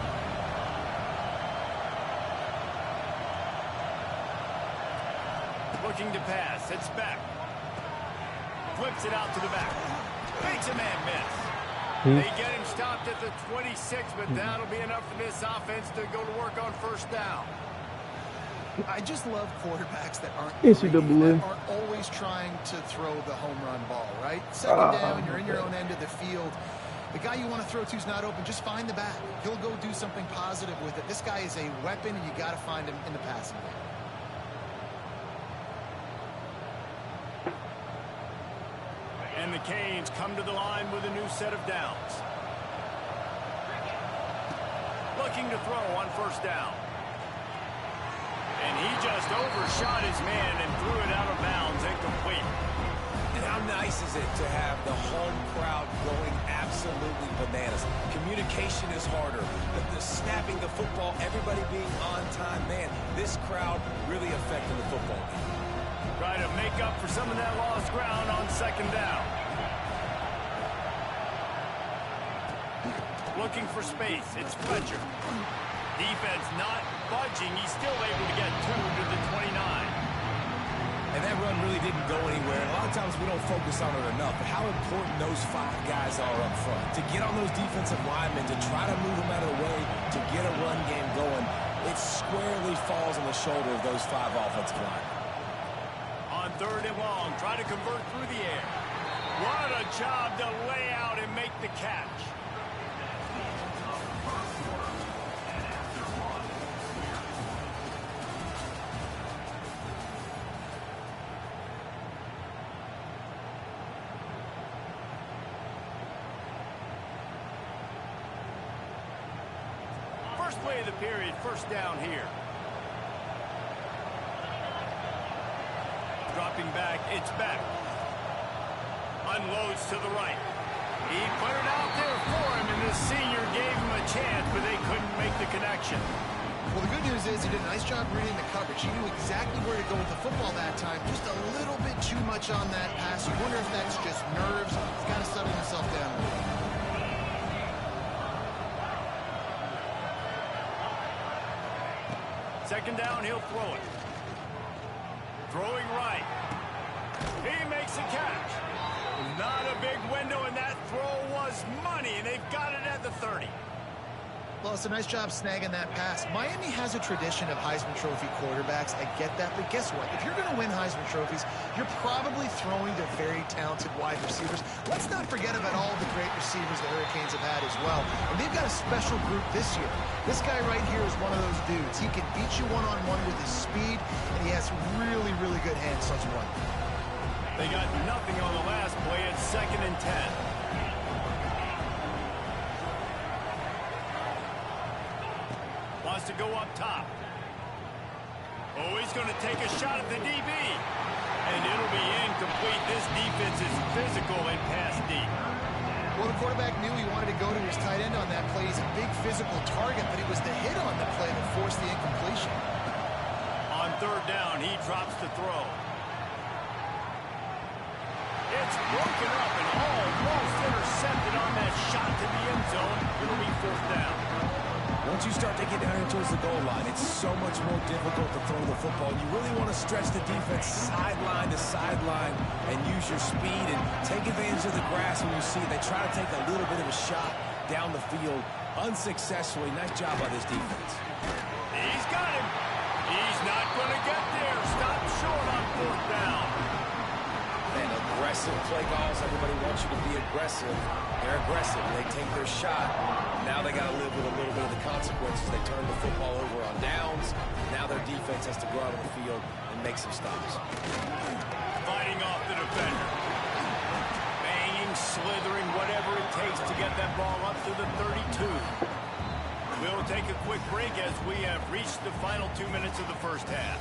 Looking to pass, it's back. Flips it out to the back. Makes a man miss. They get him stopped at the 26, but that'll be enough for this offense to go to work on 1st down. I just love quarterbacks that aren't always trying to throw the home run ball, right? 2nd down, you're in your own end of the field. The guy you want to throw to is not open. Just find the back. He'll go do something positive with it. This guy is a weapon, and you got to find him in the passing game. And the Canes come to the line with a new set of downs. Looking to throw on 1st down. And he just overshot his man and threw it out of bounds, incomplete. And how nice is it to have the home crowd going absolutely bananas? Communication is harder. The snapping the football, everybody being on time. Man, this crowd really affecting the football game. Try to make up for some of that lost ground on 2nd down. Looking for space. It's Fletcher. Defense not budging. He's still able to get 2 to the 29. And that run really didn't go anywhere. And a lot of times we don't focus on it enough. But how important those 5 guys are up front. To get on those defensive linemen, to try to move them out of the way, to get a run game going, it squarely falls on the shoulder of those 5 offensive linemen. On 3rd and long, try to convert through the air. What a job to lay out and make the catch. First play of the period, 1st down here. Dropping back, it's back. Unloads to the right. He put it out there for him, and the senior gave him a chance, but they couldn't make the connection. Well, the good news is he did a nice job reading the coverage. He knew exactly where to go with the football that time. Just a little bit too much on that pass. You wonder if that's just nerves. He's got to settle himself down a little. 2nd down, he'll throw it. Throwing right. He makes a catch. Not a big window, and that throw was money, and they've got it at the 30. Well, it's a nice job snagging that pass. Miami has a tradition of Heisman Trophy quarterbacks. I get that, but guess what? If you're going to win Heisman Trophies, you're probably throwing to very talented wide receivers. Let's not forget about all the great receivers the Hurricanes have had as well. And they've got a special group this year. This guy right here is one of those dudes. He can beat you one-on-one with his speed, and he has really, really good hands, such one. They got nothing on the last play. It's 2nd and 10. Wants to go up top. Oh, he's going to take a shot at the DB. And it'll be incomplete. This defense is physical and pass deep. Well, the quarterback knew he wanted to go to his tight end on that play. He's a big physical target, but it was the hit on the play that forced the incompletion. On 3rd down, he drops to throw. It's broken up and almost intercepted on that shot to the end zone. It'll be 4th down. Once you start to get down here towards the goal line, it's so much more difficult to throw the football. You really want to stretch the defense sideline to sideline and use your speed and take advantage of the grass when you see it. They try to take a little bit of a shot down the field unsuccessfully. Nice job by this defense. He's got him. He's not going to get there. Stop short on 4th down. And aggressive play calls. Everybody wants you to be aggressive. They're aggressive. They take their shot. Now they got to live with a little bit of the consequences. They turn the football over on downs. Now their defense has to go out on the field and make some stops. Fighting off the defender. Banging, slithering, whatever it takes to get that ball up to the 32. We'll take a quick break as we have reached the final 2 minutes of the first half.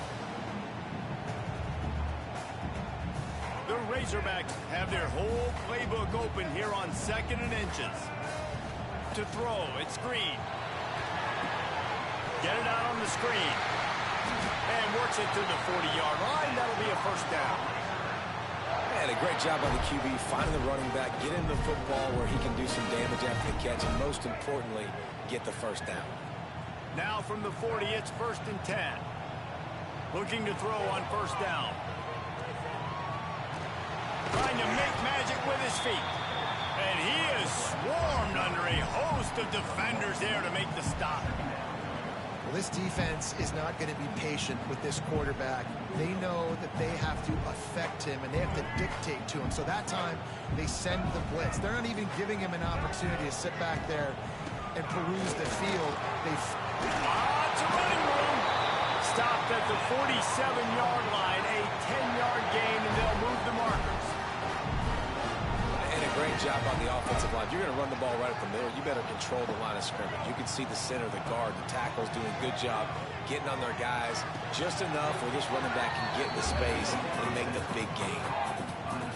The Razorbacks have their whole playbook open here on 2nd and inches. To throw, it's Green. Get it out on the screen. And works it to the 40-yard line. That'll be a 1st down. And a great job by the QB finding the running back, get him the football where he can do some damage after the catch, and most importantly, get the 1st down. Now from the 40, it's 1st and 10. Looking to throw on 1st down. Trying to make magic with his feet. And he is swarmed under a host of defenders there to make the stop. Well, this defense is not going to be patient with this quarterback. They know that they have to affect him, and they have to dictate to him. So that time, they send the blitz. They're not even giving him an opportunity to sit back there and peruse the field. It's a running room. Stopped at the 47-yard line, a 10-yard gain, and they'll move the markers. And a great job on the offensive line. If you're going to run the ball right at the middle, you better control the line of scrimmage. You can see the center, the guard, the tackles doing a good job getting on their guys just enough where this running back can get in the space and make the big gain.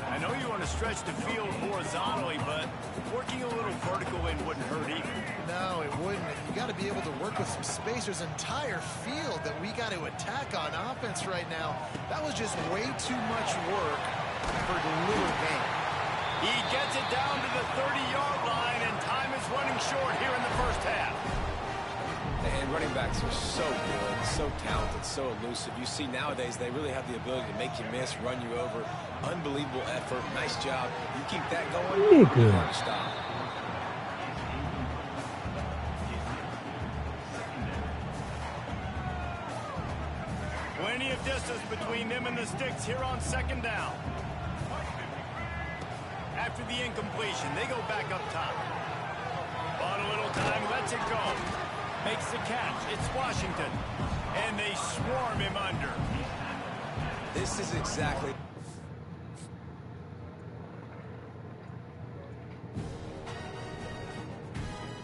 I know you want to stretch the field horizontally, but working a little vertical in wouldn't hurt either. No, it wouldn't. You got to be able to work with some space. There's an entire field that we got to attack on offense right now. That was just way too much work for little gain. He gets it down to the 30-yard line, and time is running short here in the first half. And running backs are so good, so talented, so elusive. You see nowadays they really have the ability to make you miss, run you over. Unbelievable effort. Nice job. You keep that going, you're hard to stop. Plenty of distance between them and the sticks here on 2nd down. After the incompletion, they go back up top. On a little time, lets it go. Makes the catch. It's Washington. And they swarm him under. This is exactly...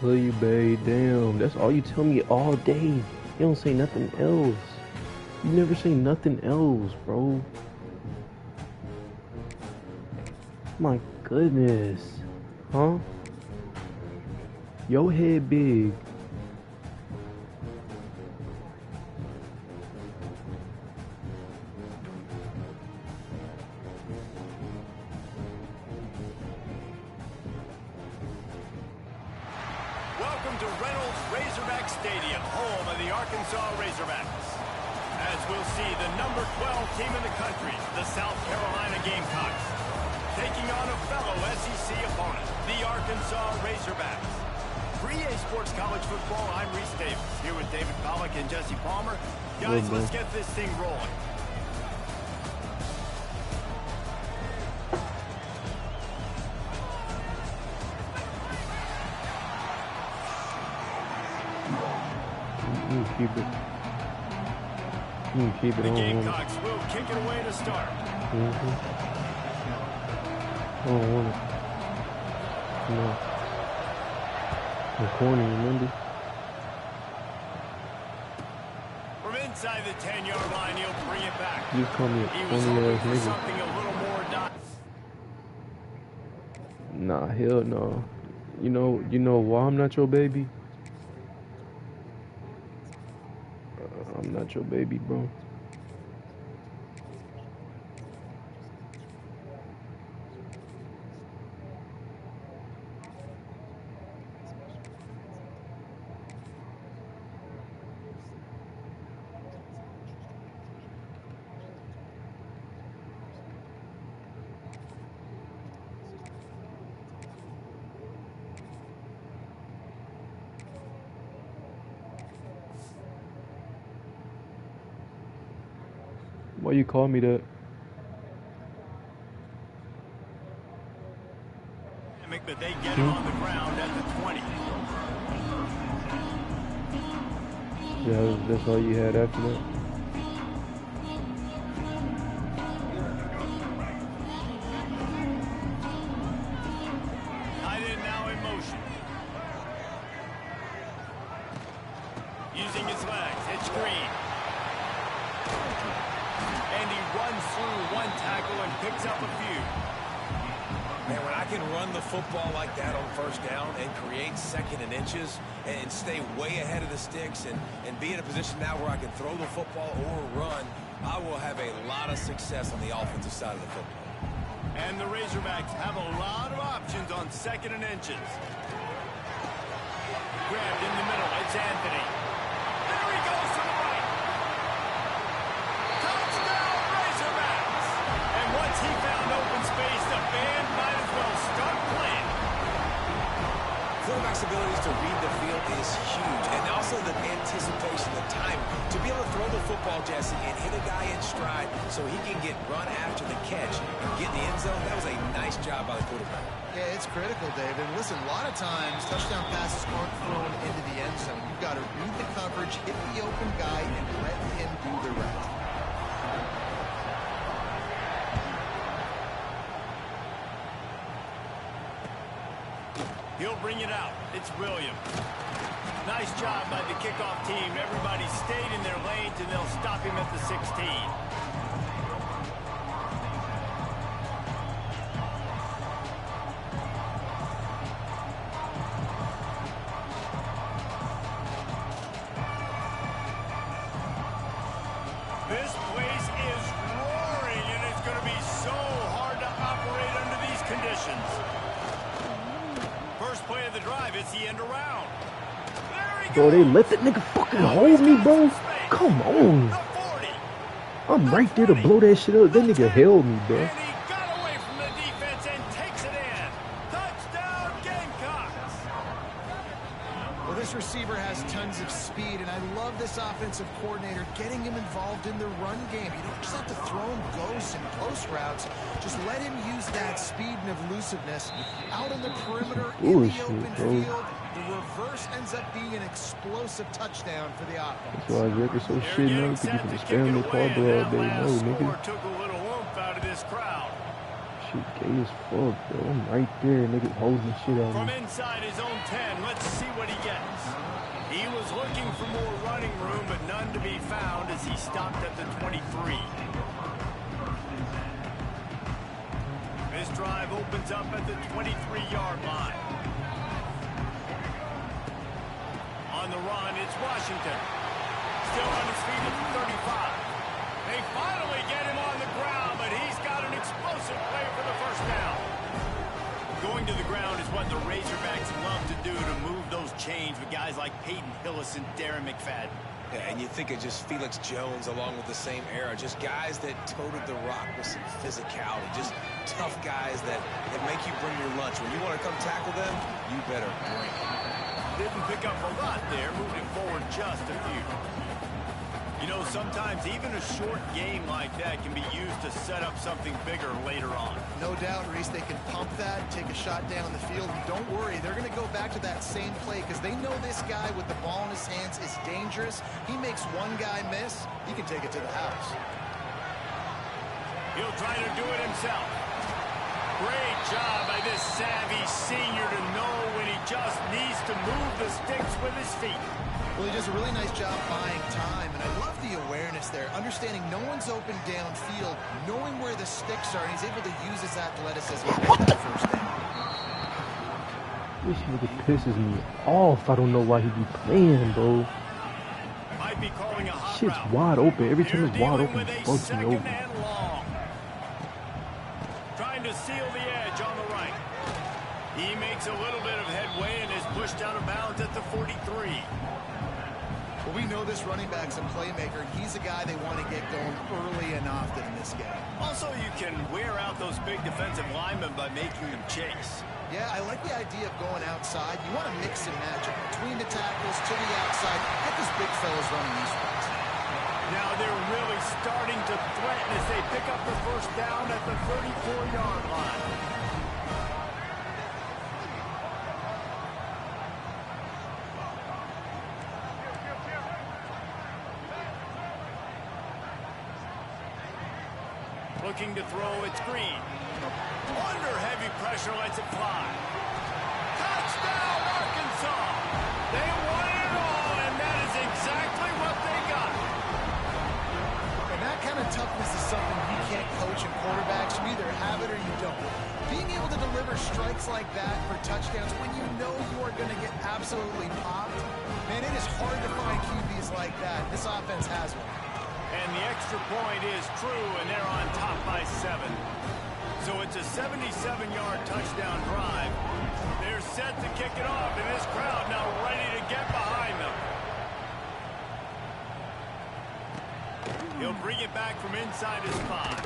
Love you, babe. Damn, that's all you tell me all day. You don't say nothing else. You never say nothing else, bro. My goodness. Huh? Your head big. Welcome to Reynolds Razorback Stadium, home of the Arkansas Razorbacks. As we'll see, the number 12 team in the country, the South Carolina Gamecocks, taking on a fellow SEC opponent, the Arkansas Razorbacks. 3A Sports College Football, I'm Reese Davis, here with David Pollack and Jesse Palmer. Guys, let's get this thing rolling. Keep it. Keep it the on. Gamecocks will kick it away to start. I don't want it. No. The corner, remember? From inside the 10-yard line, he'll bring it back. You call me a He was corny hoping ass for nigga. something a little more Nah, hell no. You know why I'm not your baby? I'm not your baby, bro. Why you call me that? But they get him on the ground at the 20. Yeah, that's all you had after that? Tight end now in motion. Using his legs, it's Green. And he runs through one tackle and picks up a few. Man, when I can run the football like that on first down and create second and inches and stay way ahead of the sticks and be in a position now where I can throw the football or run, I will have a lot of success on the offensive side of the football. And the Razorbacks have a lot of options on second and inches. Grabbed in the middle, it's Anthony. There he goes to the right. Touchdown, Razorbacks! And once he found open space, the band might as well start playing. Quarterback's abilities to read the field is huge, and also the anticipation, the time to be able to throw the football, Jesse, and hit a guy in stride so he can get run after the catch and get in the end zone. That was a nice job by the quarterback. Yeah, it's critical, David. Listen, a lot of times touchdown passes aren't thrown into the end zone. You've got to read the coverage, hit the open guy, and let him do the rest. He'll bring it out. It's Williams. Nice job by the kickoff team. Everybody stayed in their lanes, and they'll stop him at the 16. This place is roaring, and it's going to be so hard to operate under these conditions. First play of the drive, it's the end around. Bro, they let that nigga fucking hold me, bro. Come on. I'm right there to blow that shit up. That nigga held me, bro. And he got away from the defense and takes it in. Touchdown, Gamecocks. Well, this receiver has tons of speed, and I love this offensive coordinator getting him involved in the run game. You don't just have to throw him ghosts and post routes. Just let him use that speed and elusiveness out on the perimeter in the open field. The reverse ends up being an explosive touchdown for the offense. That's why I record so shit now. Because you can just spam the call bro all day. No, nigga. Took a little oomph out of this crowd. Shit gay as fuck, bro. I'm right there, nigga, holding the shit out of From me. inside his own 10, let's see what he gets. He was looking for more running room, but none to be found as he stopped at the 23. This drive opens up at the 23-yard line. On the run, it's Washington. Still on his feet at the 35. They finally get him on the ground, but he's got an explosive play for the first down. Going to the ground is what the Razorbacks love to do to move those chains with guys like Peyton Hillis and Darren McFadden. Yeah, and you think of just Felix Jones along with the same era, just guys that toted the rock with some physicality, just tough guys that make you bring your lunch. When you want to come tackle them, you better bring it. Didn't pick up a lot there, moving forward just a few. You know, sometimes even a short game like that can be used to set up something bigger later on. No doubt, Reese, they can pump that, take a shot down the field, and don't worry, they're going to go back to that same play because they know this guy with the ball in his hands is dangerous. He makes one guy miss, he can take it to the house. He'll try to do it himself. Great job by this savvy senior to know when he just needs to move the sticks with his feet. Well, he does a really nice job buying time, and I love the awareness there, understanding no one's open downfield, knowing where the sticks are, and he's able to use his athleticism to get that first down. This nigga pisses me off. I don't know why he be playing, bro. Might be calling a hot Shit's route. wide open. Every time They're it's wide dealing open, with it's a fucking second over. and long. Trying to seal the edge on the right. He makes a little bit of headway and is pushed out of bounds at the 43. Well, we know this running back's a playmaker. He's a guy they want to get going early and often in this game. Also, you can wear out those big defensive linemen by making them chase. Yeah, I like the idea of going outside. You want to mix and match it between the tackles to the outside. Get those big fellas running these routes. Now they're really starting to threaten it as they pick up the first down at the 34-yard line. Looking to throw, it's Green. Under heavy pressure, lets it fly. Touchdown, Arkansas! They won it all, and that is exactly what they got. And that kind of toughness is something you can't coach in quarterbacks. You either have it or you don't. Being able to deliver strikes like that for touchdowns when you know you are going to get absolutely popped, man, it is hard to find QBs like that. This offense has one. And the extra point is true, and they're on top by 7. So it's a 77-yard touchdown drive. They're set to kick it off, and this crowd now ready to get behind them. He'll bring it back from inside his 5.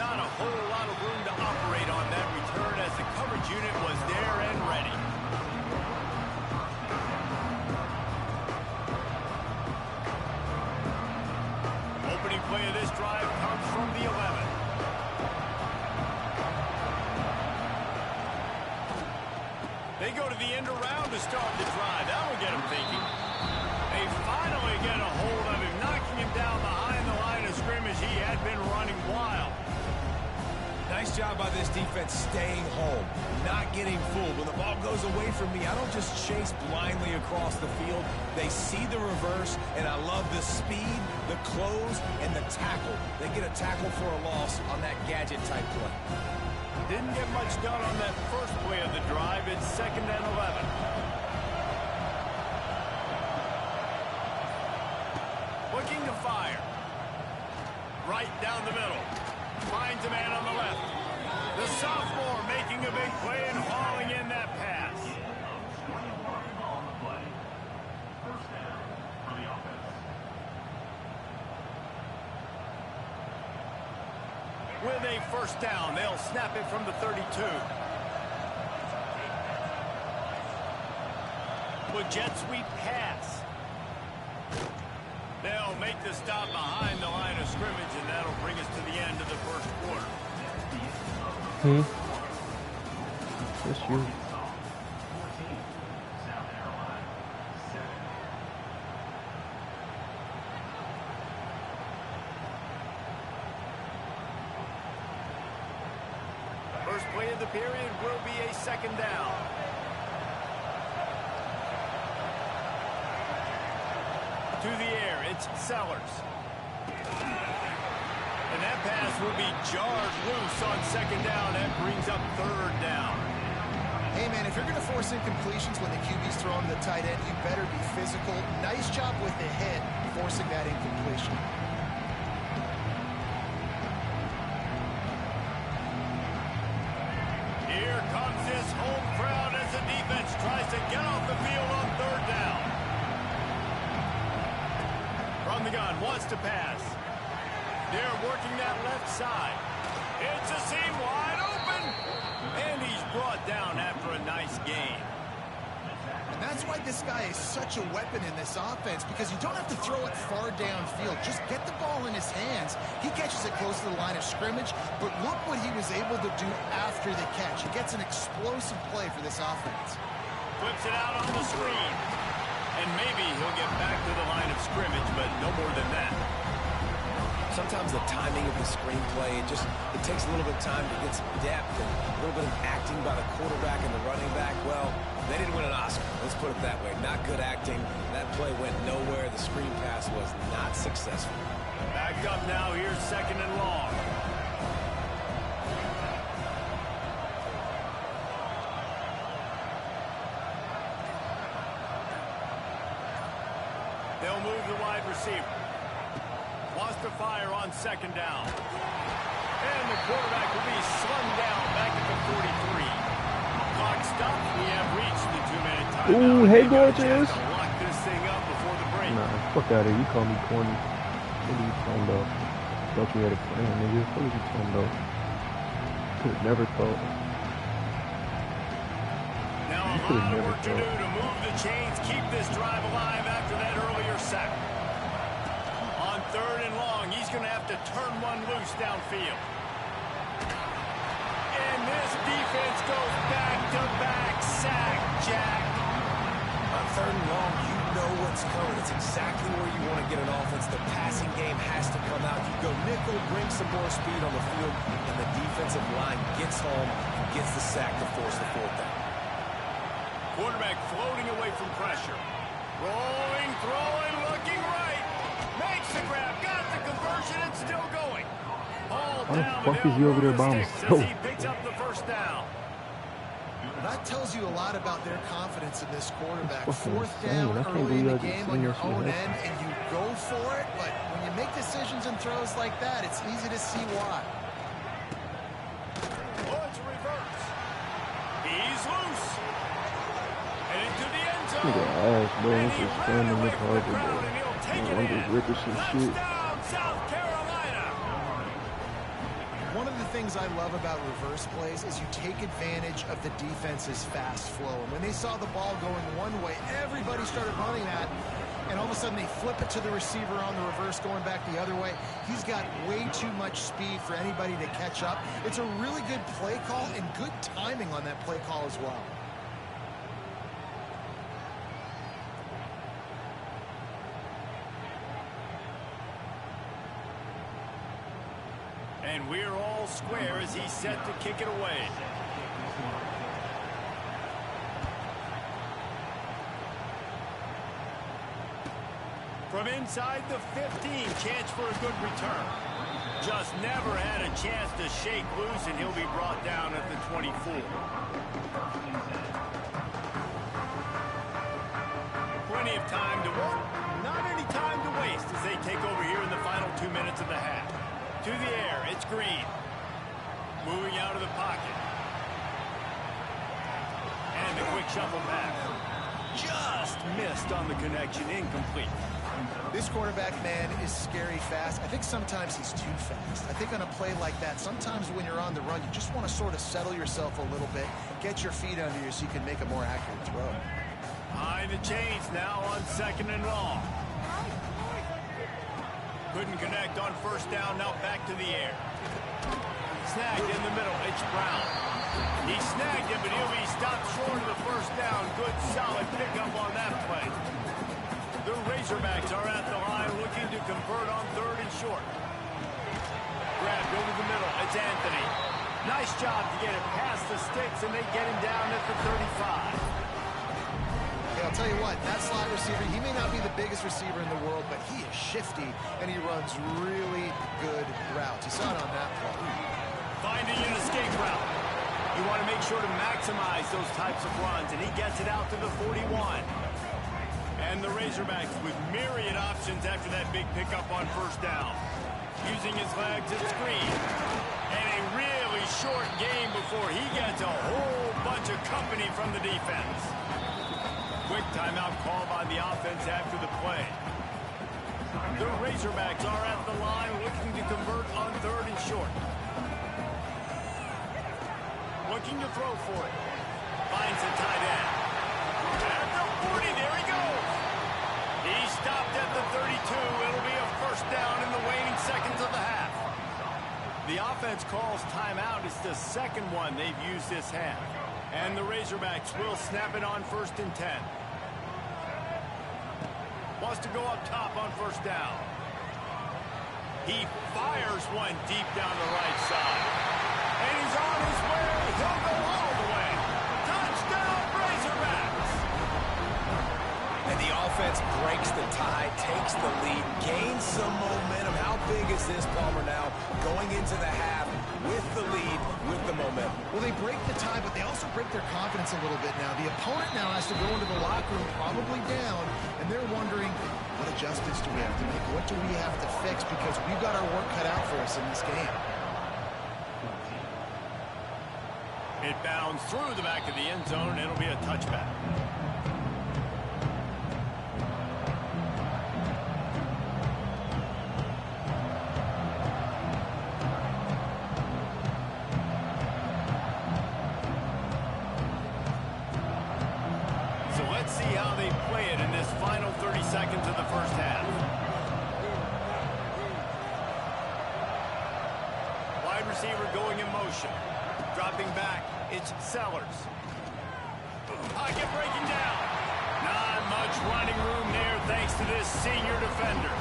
Not a whole lot of room to operate on that return as the coverage unit was there and ready. Opening play of this drive comes from the 11. They go to the end around to start the drive. That will get them thinking. They finally get a hold of him, knocking him down behind the line of scrimmage. He had been running wild. Nice job by this defense staying home, not getting fooled. When the ball goes away from me, I don't just chase blindly across the field. They see the reverse, and I love the speed, the close, and the tackle. They get a tackle for a loss on that gadget-type play. Didn't get much done on that first play of the drive. It's 2nd and 11. Looking to fire. Right down the middle. Finds a man on the left. The sophomore making a big play and hauling in that pass. With a first down, they'll snap it from the 32. With jet sweep pass. They'll make the stop behind the line of scrimmage, and that'll bring us to the end of the first quarter. That's you. First play of the period will be a 2nd down. To the air, it's Sellers. And that pass will be jarred loose on 2nd down. That brings up 3rd down. Hey, man, if you're going to force incompletions when the QB's throwing to the tight end, you better be physical. Nice job with the hit, forcing that incompletion. Here comes this home crowd as the defense tries to get off the field on 3rd down. From the gun, wants to pass. They're working that left side. It's a seam wide open. And he's brought down after a nice gain. And that's why this guy is such a weapon in this offense, because you don't have to throw it far downfield. Just get the ball in his hands. He catches it close to the line of scrimmage, but look what he was able to do after the catch. He gets an explosive play for this offense. Flips it out on the screen. And maybe he'll get back to the line of scrimmage, but no more than that. Sometimes the timing of the screenplay, it takes a little bit of time to get some depth and a little bit of acting by the quarterback and the running back. Well, they didn't win an Oscar. Let's put it that way. Not good acting. That play went nowhere. The screen pass was not successful. Back up now. Here's 2nd and long. They'll move the wide receiver. Wants to fire on 2nd down. And the quarterback will be slung down back at the 43. Clock stopped. We have reached the 2-minute timeout. Ooh, hey, gorgeous. Lock this thing up before the break. Nah, fuck out of here. You call me corny. What are you talking about? Thought you had a plan, nigga. What are you talking about? Could've never thought. Now a lot of work to do to move the chains, keep this drive alive after that earlier sack. going to have to turn one loose downfield. And this defense goes back-to-back sack, Jack. On 3rd and long, you know what's coming. It's exactly where you want to get an offense. The passing game has to come out. You go nickel, bring some more speed on the field, and the defensive line gets home and gets the sack to force the 4th down. Quarterback floating away from pressure. Rolling, throwing, looking right. Makes the grab, got the conversion, and still going. All How the down, fuck is he over there by himself? he picks up the 1st down. That tells you a lot about their confidence in this quarterback. Fucking 4th insane. down I can't early in the believe I just game on seen your that shit own happen. end, and you go for it. But when you make decisions and throws like that, it's easy to see why. Oh, it's a reverse. He's loose. And into the end zone. Nigga ass, bro. And This he is ran standing away this from hard, the bro. crowd, and he'll take it I'm in. just ripping some shit. Touchdown, South Carolina. One of the things I love about reverse plays is you take advantage of the defense's fast flow. And when they saw the ball going one way, everybody started running that. And all of a sudden they flip it to the receiver on the reverse going back the other way. He's got way too much speed for anybody to catch up. It's a really good play call and good timing on that play call as well. And we're all square as he's set to kick it away. From inside the 15, chance for a good return. Just never had a chance to shake loose, and he'll be brought down at the 24. Plenty of time to work, not any time to waste as they take over here in the final 2 minutes of the half. To the air, it's Green. Moving out of the pocket. And the quick shuffle back. Just missed on the connection, incomplete. This quarterback, man, is scary fast. I think sometimes he's too fast. I think on a play like that, sometimes when you're on the run, you just want to sort of settle yourself a little bit, get your feet under you so you can make a more accurate throw. Behind the chains now on 2nd and long. Couldn't connect on 1st down, now back to the air. Snagged in the middle, it's Brown. He snagged him, but he'll be stopped short of the 1st down. Good, solid pickup on that play. The Razorbacks are at the line looking to convert on 3rd and short. Grabbed over the middle, it's Anthony. Nice job to get it past the sticks, and they get him down at the 35. I'll tell you what, that slot receiver, he may not be the biggest receiver in the world, but he is shifty, and he runs really good routes. You saw it on that play. Finding an escape route. You want to make sure to maximize those types of runs, and he gets it out to the 41. And the Razorbacks with myriad options after that big pickup on 1st down. Using his legs at screen. And a really short game before he gets a whole bunch of company from the defense. Quick timeout call by the offense after the play. The Razorbacks are at the line looking to convert on 3rd and short. Looking to throw for it. Finds the tight end. At the 40, there he goes. He stopped at the 32. It'll be a 1st down in the waning seconds of the half. The offense calls timeout. It's the 2nd one they've used this half. And the Razorbacks will snap it on 1st and 10. Wants to go up top on 1st down. He fires one deep down the right side. And he's on his way. He'll go all the way. Touchdown, Razorbacks! And the offense breaks the tie, takes the lead, gains some momentum. How big is this, Palmer, now going into the half with the lead, with the momentum? Well, they break the tie, but they also break their confidence a little bit now. The opponent now has to go into the locker room probably down, and they're wondering, what adjustments do we have to make? What do we have to fix? Because we've got our work cut out for us in this game. It bounds through the back of the end zone, and it'll be a touchback. So let's see how they play it in this final 30 seconds of the 1st half. receiver going in motion. Dropping back, it's Sellers. Pocket breaking down. Not much running room there thanks to this senior defender.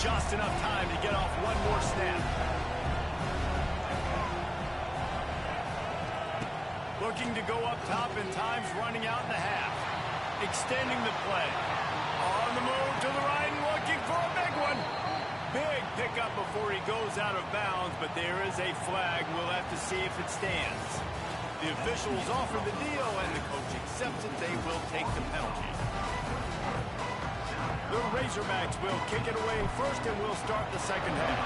Just enough time to get off one more snap. Looking to go up top, and time's running out in the half. Extending the play. On the move to the right and looking for a big one. Big pickup before he goes out of bounds, but there is a flag. We'll have to see if it stands. The officials offer the deal, and the coach accepts it. They will take the penalty. The Razorbacks will kick it away first, and we'll start the second half.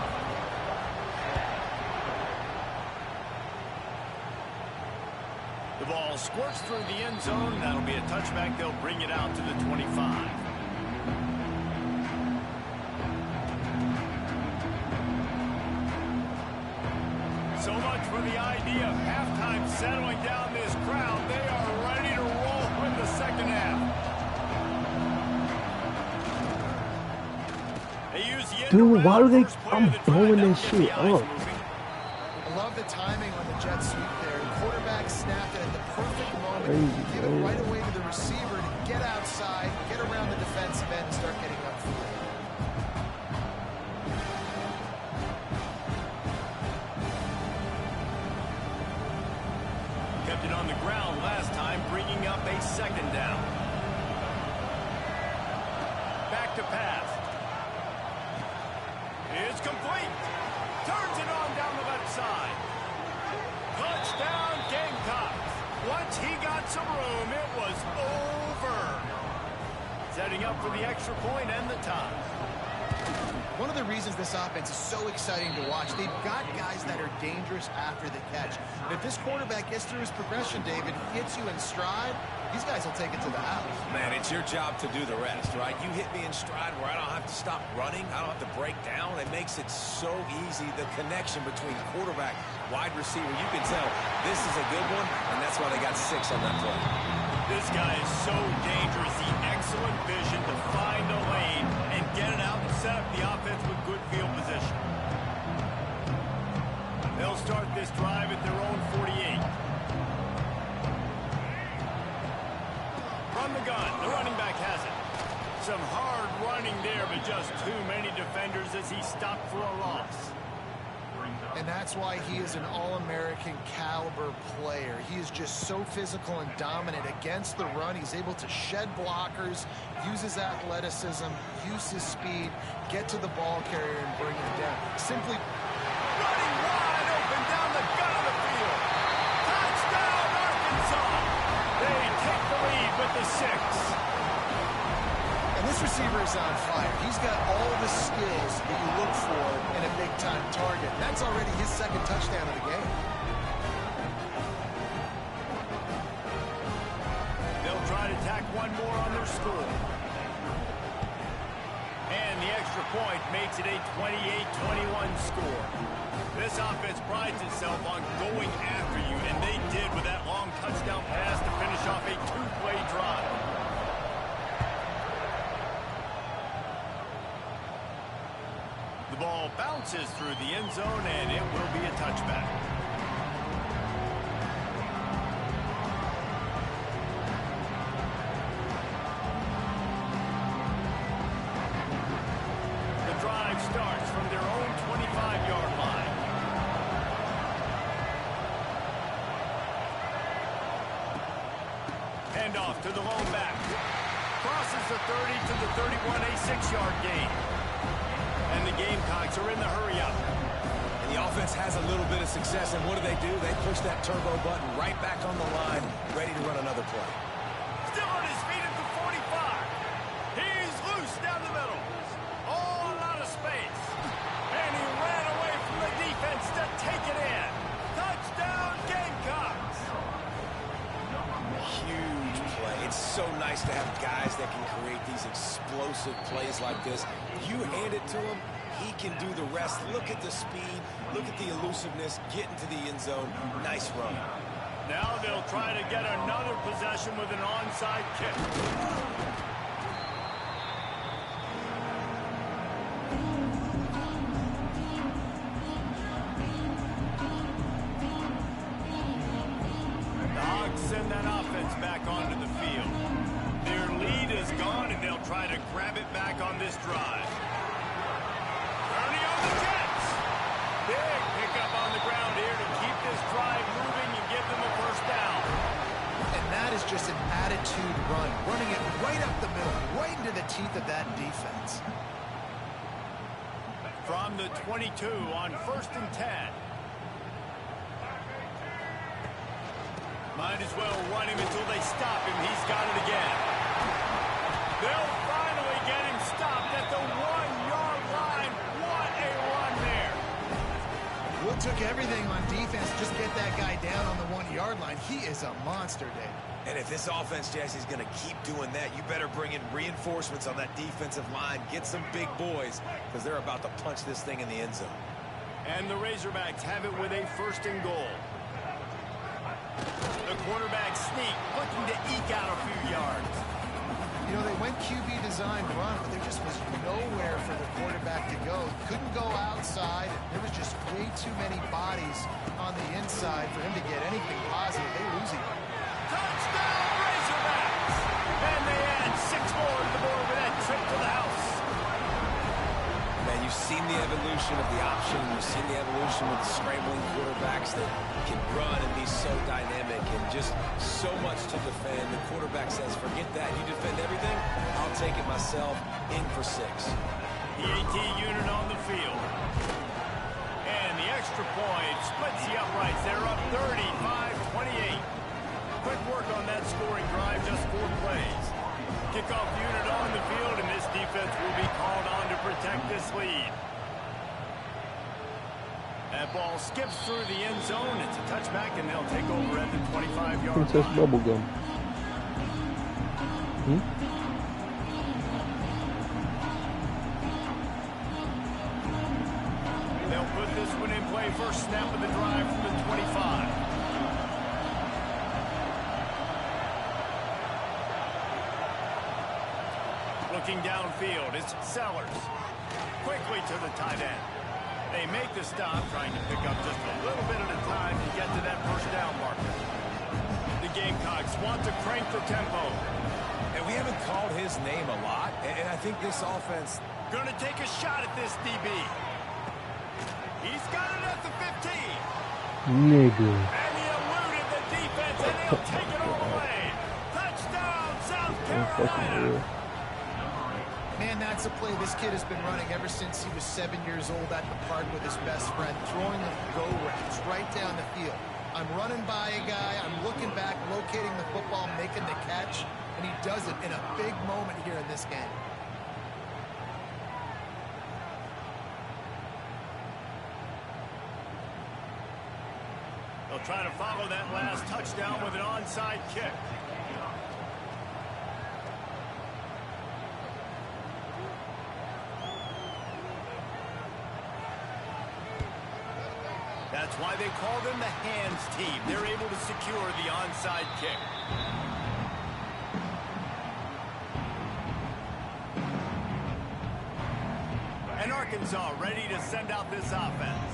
The ball squirts through the end zone. That'll be a touchback. They'll bring it out to the 25. So much for the idea of halftime settling down this crowd. They are ready to roll in the second half. Dude, why do they? I'm blowing that shit up. I love the timing on the jet sweep there. The quarterback snapped it at the perfect moment. Give it right away to the receiver to get outside, get around the defensive end, and start getting upfield. Kept it on the ground last time, bringing up a second down. Back to pass. It's complete. Turns it on down the left side. Touchdown, Gamecocks. Once he got some room, it was over. Setting up for the extra point and the tie. One of the reasons this offense is so exciting to watch, they've got guys that are dangerous after the catch. And if this quarterback gets through his progression, David, hits you in stride, these guys will take it to the house. Man, it's your job to do the rest, right? You hit me in stride where I don't have to stop running. I don't have to break down. It makes it so easy, the connection between quarterback, wide receiver. You can tell this is a good one, and that's why they got 6 on that play. This guy is so dangerous. The excellent vision to find a lane and get it out and set up the offense with good field position. They'll start this drive at their own 48. From the gun, the running back has it. Some hard running there, but just too many defenders as he stopped for a loss. And that's why he is an all-American caliber player. He is just so physical and dominant against the run. He's able to shed blockers, use his athleticism, use his speed, get to the ball carrier and bring him down. Simply running wide open down the gut of the field. Touchdown, Arkansas. They take the lead with the 6. And this receiver is on fire. He's got all the skills that you look for in a big-time target. That's already his second touchdown of the game. They'll try to tack one more on their score. And the extra point makes it a 28-21 score. This offense prides itself on going after you, and they did with that long touchdown pass to finish off a 2-play drive. The ball bounces through the end zone, and it will be a touchback. The drive starts from their own 25-yard line. Handoff to the lone back. Crosses the 30 to the 31, a 6-yard gain. And the Gamecocks are in the hurry-up. And the offense has a little bit of success, and what do? They push that turbo button right back on the line, ready to run another play. Still on his feet at the 45. He's loose down the middle. All out of space. And he ran away from the defense to take it in. Touchdown, Gamecocks. Huge play. It's so nice to have guys that can create these explosive plays like this. You hand it to him, he can do the rest. Look at the speed, look at the elusiveness, get into the end zone. Nice run. Now they'll try to get another possession with an onside kick. to grab it back on this drive. Turning on the Jets. Big pickup on the ground here to keep this drive moving and give them a first down. And that is just an attitude run, running it right up the middle, right into the teeth of that defense. From the 22 on 1st and 10. Might as well run him until they stop him. He's got it again. They'll finally get him stopped at the 1-yard line. What a run there. What took everything on defense to just get that guy down on the 1-yard line? He is a monster, Dave. And if this offense, Jesse, is going to keep doing that, you better bring in reinforcements on that defensive line. Get some big boys, because they're about to punch this thing in the end zone. And the Razorbacks have it with a 1st and goal. The quarterback sneak, looking to eke out a few yards. You know, they went QB design run, but there just was nowhere for the quarterback to go. Couldn't go outside. There was just way too many bodies on the inside for him to get anything positive. They lose him. Touchdown, Razorbacks! And they add 6 more to the board with that trip to the house. Man, you've seen the evolution of the option. You've seen the evolution with the scrambling quarterbacks that can run and be so dynamic and just so much to defend. The quarterback says, forget that. You defend everything, I'll take it myself. In for 6. The AT unit on the field. And the extra point splits the uprights. They're up 35-28. Quick work on that scoring drive, just 4 plays. Kickoff unit on the field, and this defense will be called on to protect this lead. That ball skips through the end zone. It's a touchback, and they'll take over at the 25-yard line. Princess Bubblegum. They'll put this one in play. First snap of the drive from the 25. Looking downfield, it's Sellers. Quickly to the tight end. They make the stop, trying to pick up just a little bit at a time to get to that first down marker. The Gamecocks want to crank the tempo. And we haven't called his name a lot, and I think this offense... Going to take a shot at this DB. He's got it at the 15. Nigga. And he eluded the defense, and he'll take it all the way. Touchdown, South Carolina. Man, that's a play this kid has been running ever since he was 7 years old at the park with his best friend, throwing the go routes right down the field. I'm running by a guy, I'm looking back, locating the football, making the catch, and he does it in a big moment here in this game. They'll try to follow that last touchdown with an onside kick. That's why they call them the hands team. They're able to secure the onside kick. And Arkansas ready to send out this offense.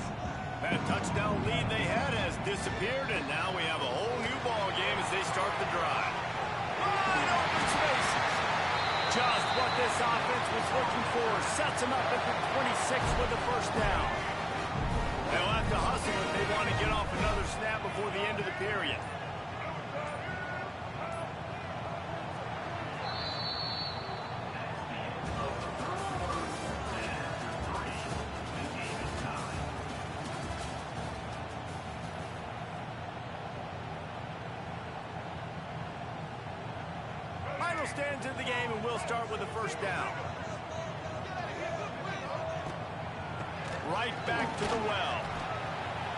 That touchdown lead they had has disappeared, and now we have a whole new ball game as they start the drive. Wide open spaces. Just what this offense was looking for. Sets them up at the 26 with the first down. They'll have to hustle if they want to get off another snap before the end of the period. Final stands in the game, and we'll start with the first down. Right back to the well.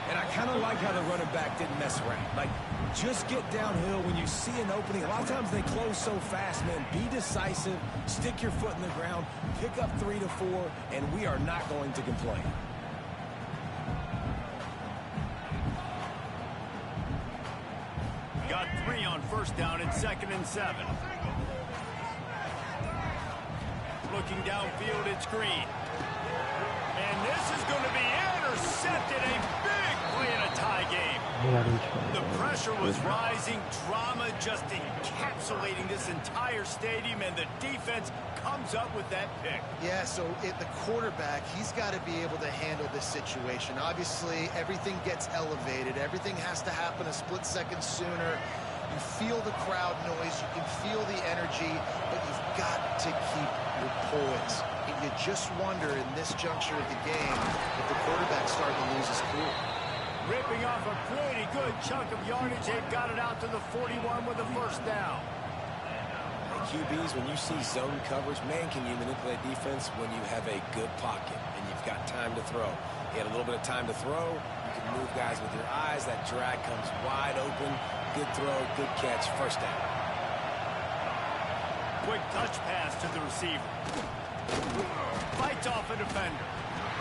And I kind of like how the running back didn't mess around. Like, just get downhill when you see an opening. A lot of times they close so fast, man. Be decisive, stick your foot in the ground, pick up 3 to 4, and we are not going to complain. Got 3 on first down and 2nd and 7. Looking downfield, it's Green. And this is going to be intercepted. A big play in a tie game. The pressure was rising, drama just encapsulating this entire stadium, and the defense comes up with that pick. Yeah, so the quarterback, he's got to be able to handle this situation. Obviously, everything gets elevated. Everything has to happen a split second sooner. You feel the crowd noise. You can feel the energy, but you've got to keep your poise. And you just wonder in this juncture of the game if the quarterback's starting to lose his cool. Ripping off a pretty good chunk of yardage. They've got it out to the 41 with a first down. QBs, when you see zone coverage, man, can you manipulate defense when you have a good pocket and you've got time to throw. You had a little bit of time to throw. You can move guys with your eyes. That drag comes wide open. Good throw, good catch, first down. Quick touch pass to the receiver. Fights off a defender.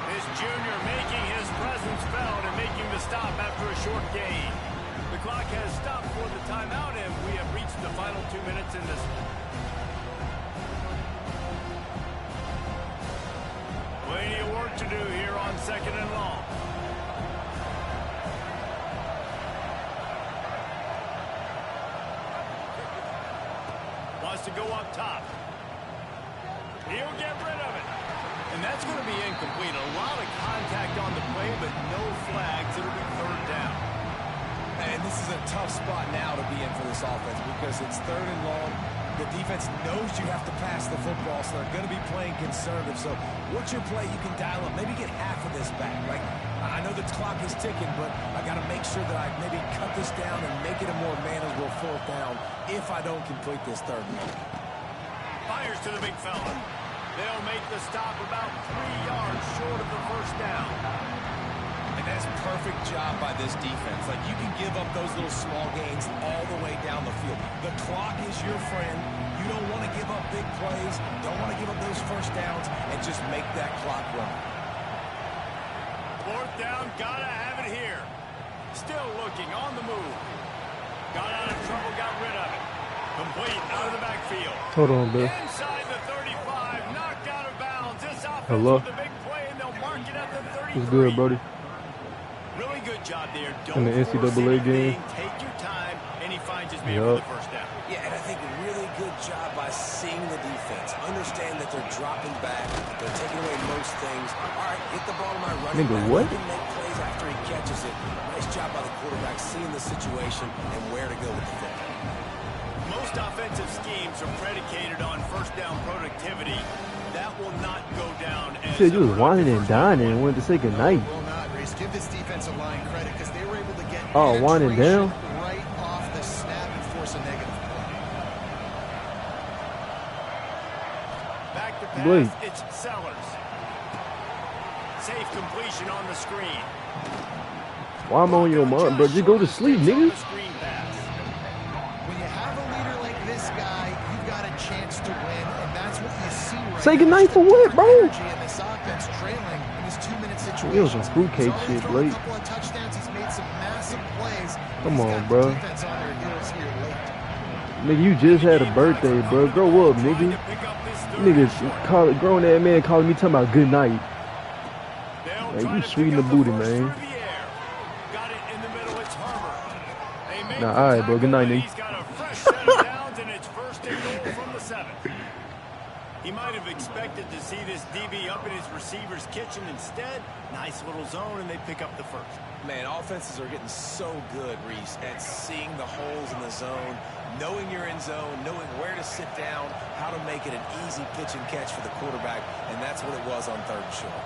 This junior making his presence felt and making the stop after a short gain. The clock has stopped for the timeout, and we have reached the final 2 minutes in this one. Plenty of work to do here on 2nd and long. Wants to go up top. He'll get rid of it. And that's going to be incomplete. A lot of contact on the play, but no flags. It'll be third down. And this is a tough spot now to be in for this offense because it's 3rd and long. The defense knows you have to pass the football, so they're going to be playing conservative. So what's your play you can dial up? Maybe get half of this back. Like, I know the clock is ticking, but I got to make sure that I maybe cut this down and make it a more manageable 4th down if I don't complete this 3rd and long. Fires to the big fella. They'll make the stop about 3 yards short of the first down. And that's a perfect job by this defense. Like, you can give up those little small gains all the way down the field. The clock is your friend. You don't want to give up big plays. Don't want to give up those first downs and just make that clock run. 4th down, gotta have it here. Still looking on the move. Got out of trouble, got rid of it. Complete out of the backfield. Hold on, bro. Inside the 35, knocked out of bounds. This offense Hello? with the big play, and they'll mark it at the 33. What's good, Brody? Really good job there. In the NCAA game. Take your time, and he finds his man for the first down. Yeah, and I think a really good job by seeing the defense. Understand that they're dropping back. They're taking away most things. All right, get the ball to my running Nigga, back. what? He can make plays after he catches it. Nice job by the quarterback seeing the situation and where to go with the football. Most offensive schemes are predicated on first down productivity. That will not go down. You said you was whining and dining and wanted to say goodnight. Will not, Reese. Give this defensive line credit because they were able to get winding down right off the snap and force a negative play. Back to pass, Blake. it's Sellers. Safe completion on the screen. Why am I on your mind, bro? Just go to sleep, nigga. Screen pass. When you have a leader like this guy, you've got a chance to win, and that's what you see right Say now. goodnight for what, bro? Energy in this offense trailing in this 2-minute situation. It was some fruitcake shit, Blake. A couple of touchdowns. He's made some massive plays. Come He's on, got bro. the defense on their heels here late. Nigga, you just had a birthday, bro. Grow up, nigga. Niggas call it grown ass man calling me talking about good night. Man, you sweet in the booty, man. Nah, alright, bro. Good night, nigga. He's got a fresh set of downs, and it's 1st and goal from the 7. He might have expected to see this DB up in his receiver's kitchen. Instead, nice little zone, and they pick up the first. Man, offenses are getting so good, Reese, at seeing the holes in the zone, knowing you're in zone, knowing where to sit down, how to make it an easy pitch and catch for the quarterback, and that's what it was on 3rd and short.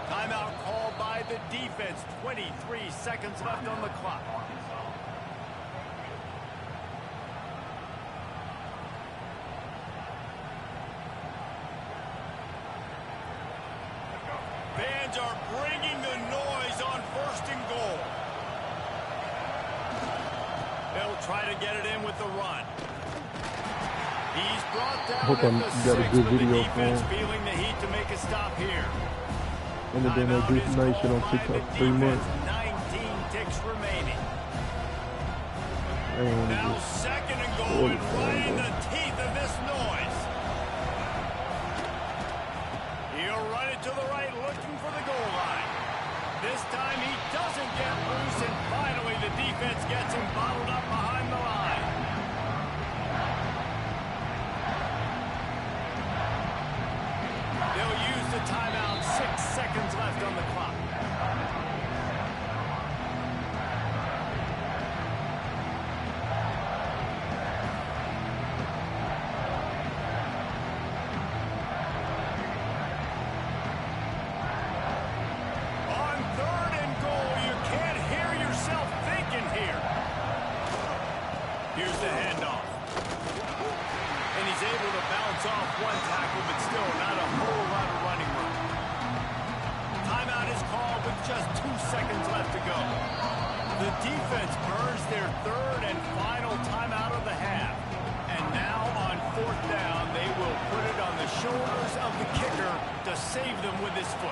Timeout called by the defense. 23 seconds left on the clock. Fans are bringing the noise on 1st and goal. They'll try to get it in with the run. He's brought down Hope at you the got a 6 good with the video defense for him. feeling the heat to make a stop here. And then that good night shit on TikTok for 3 months. 19 ticks remaining. I ain't wanna Now just 2nd and goal, and right in the teeth of this noise. He'll run it to to the right, looking for the goal line. This time he doesn't get loose, and finally the defense gets him bottled up behind the line. They'll use the timeout. 6 seconds left on the clock. Here's the handoff. And he's able to bounce off one tackle, but still not a whole lot of running room. Timeout is called with just 2 seconds left to go. The defense burns their third and final timeout of the half. And now on 4th down, they will put it on the shoulders of the kicker to save them with his foot.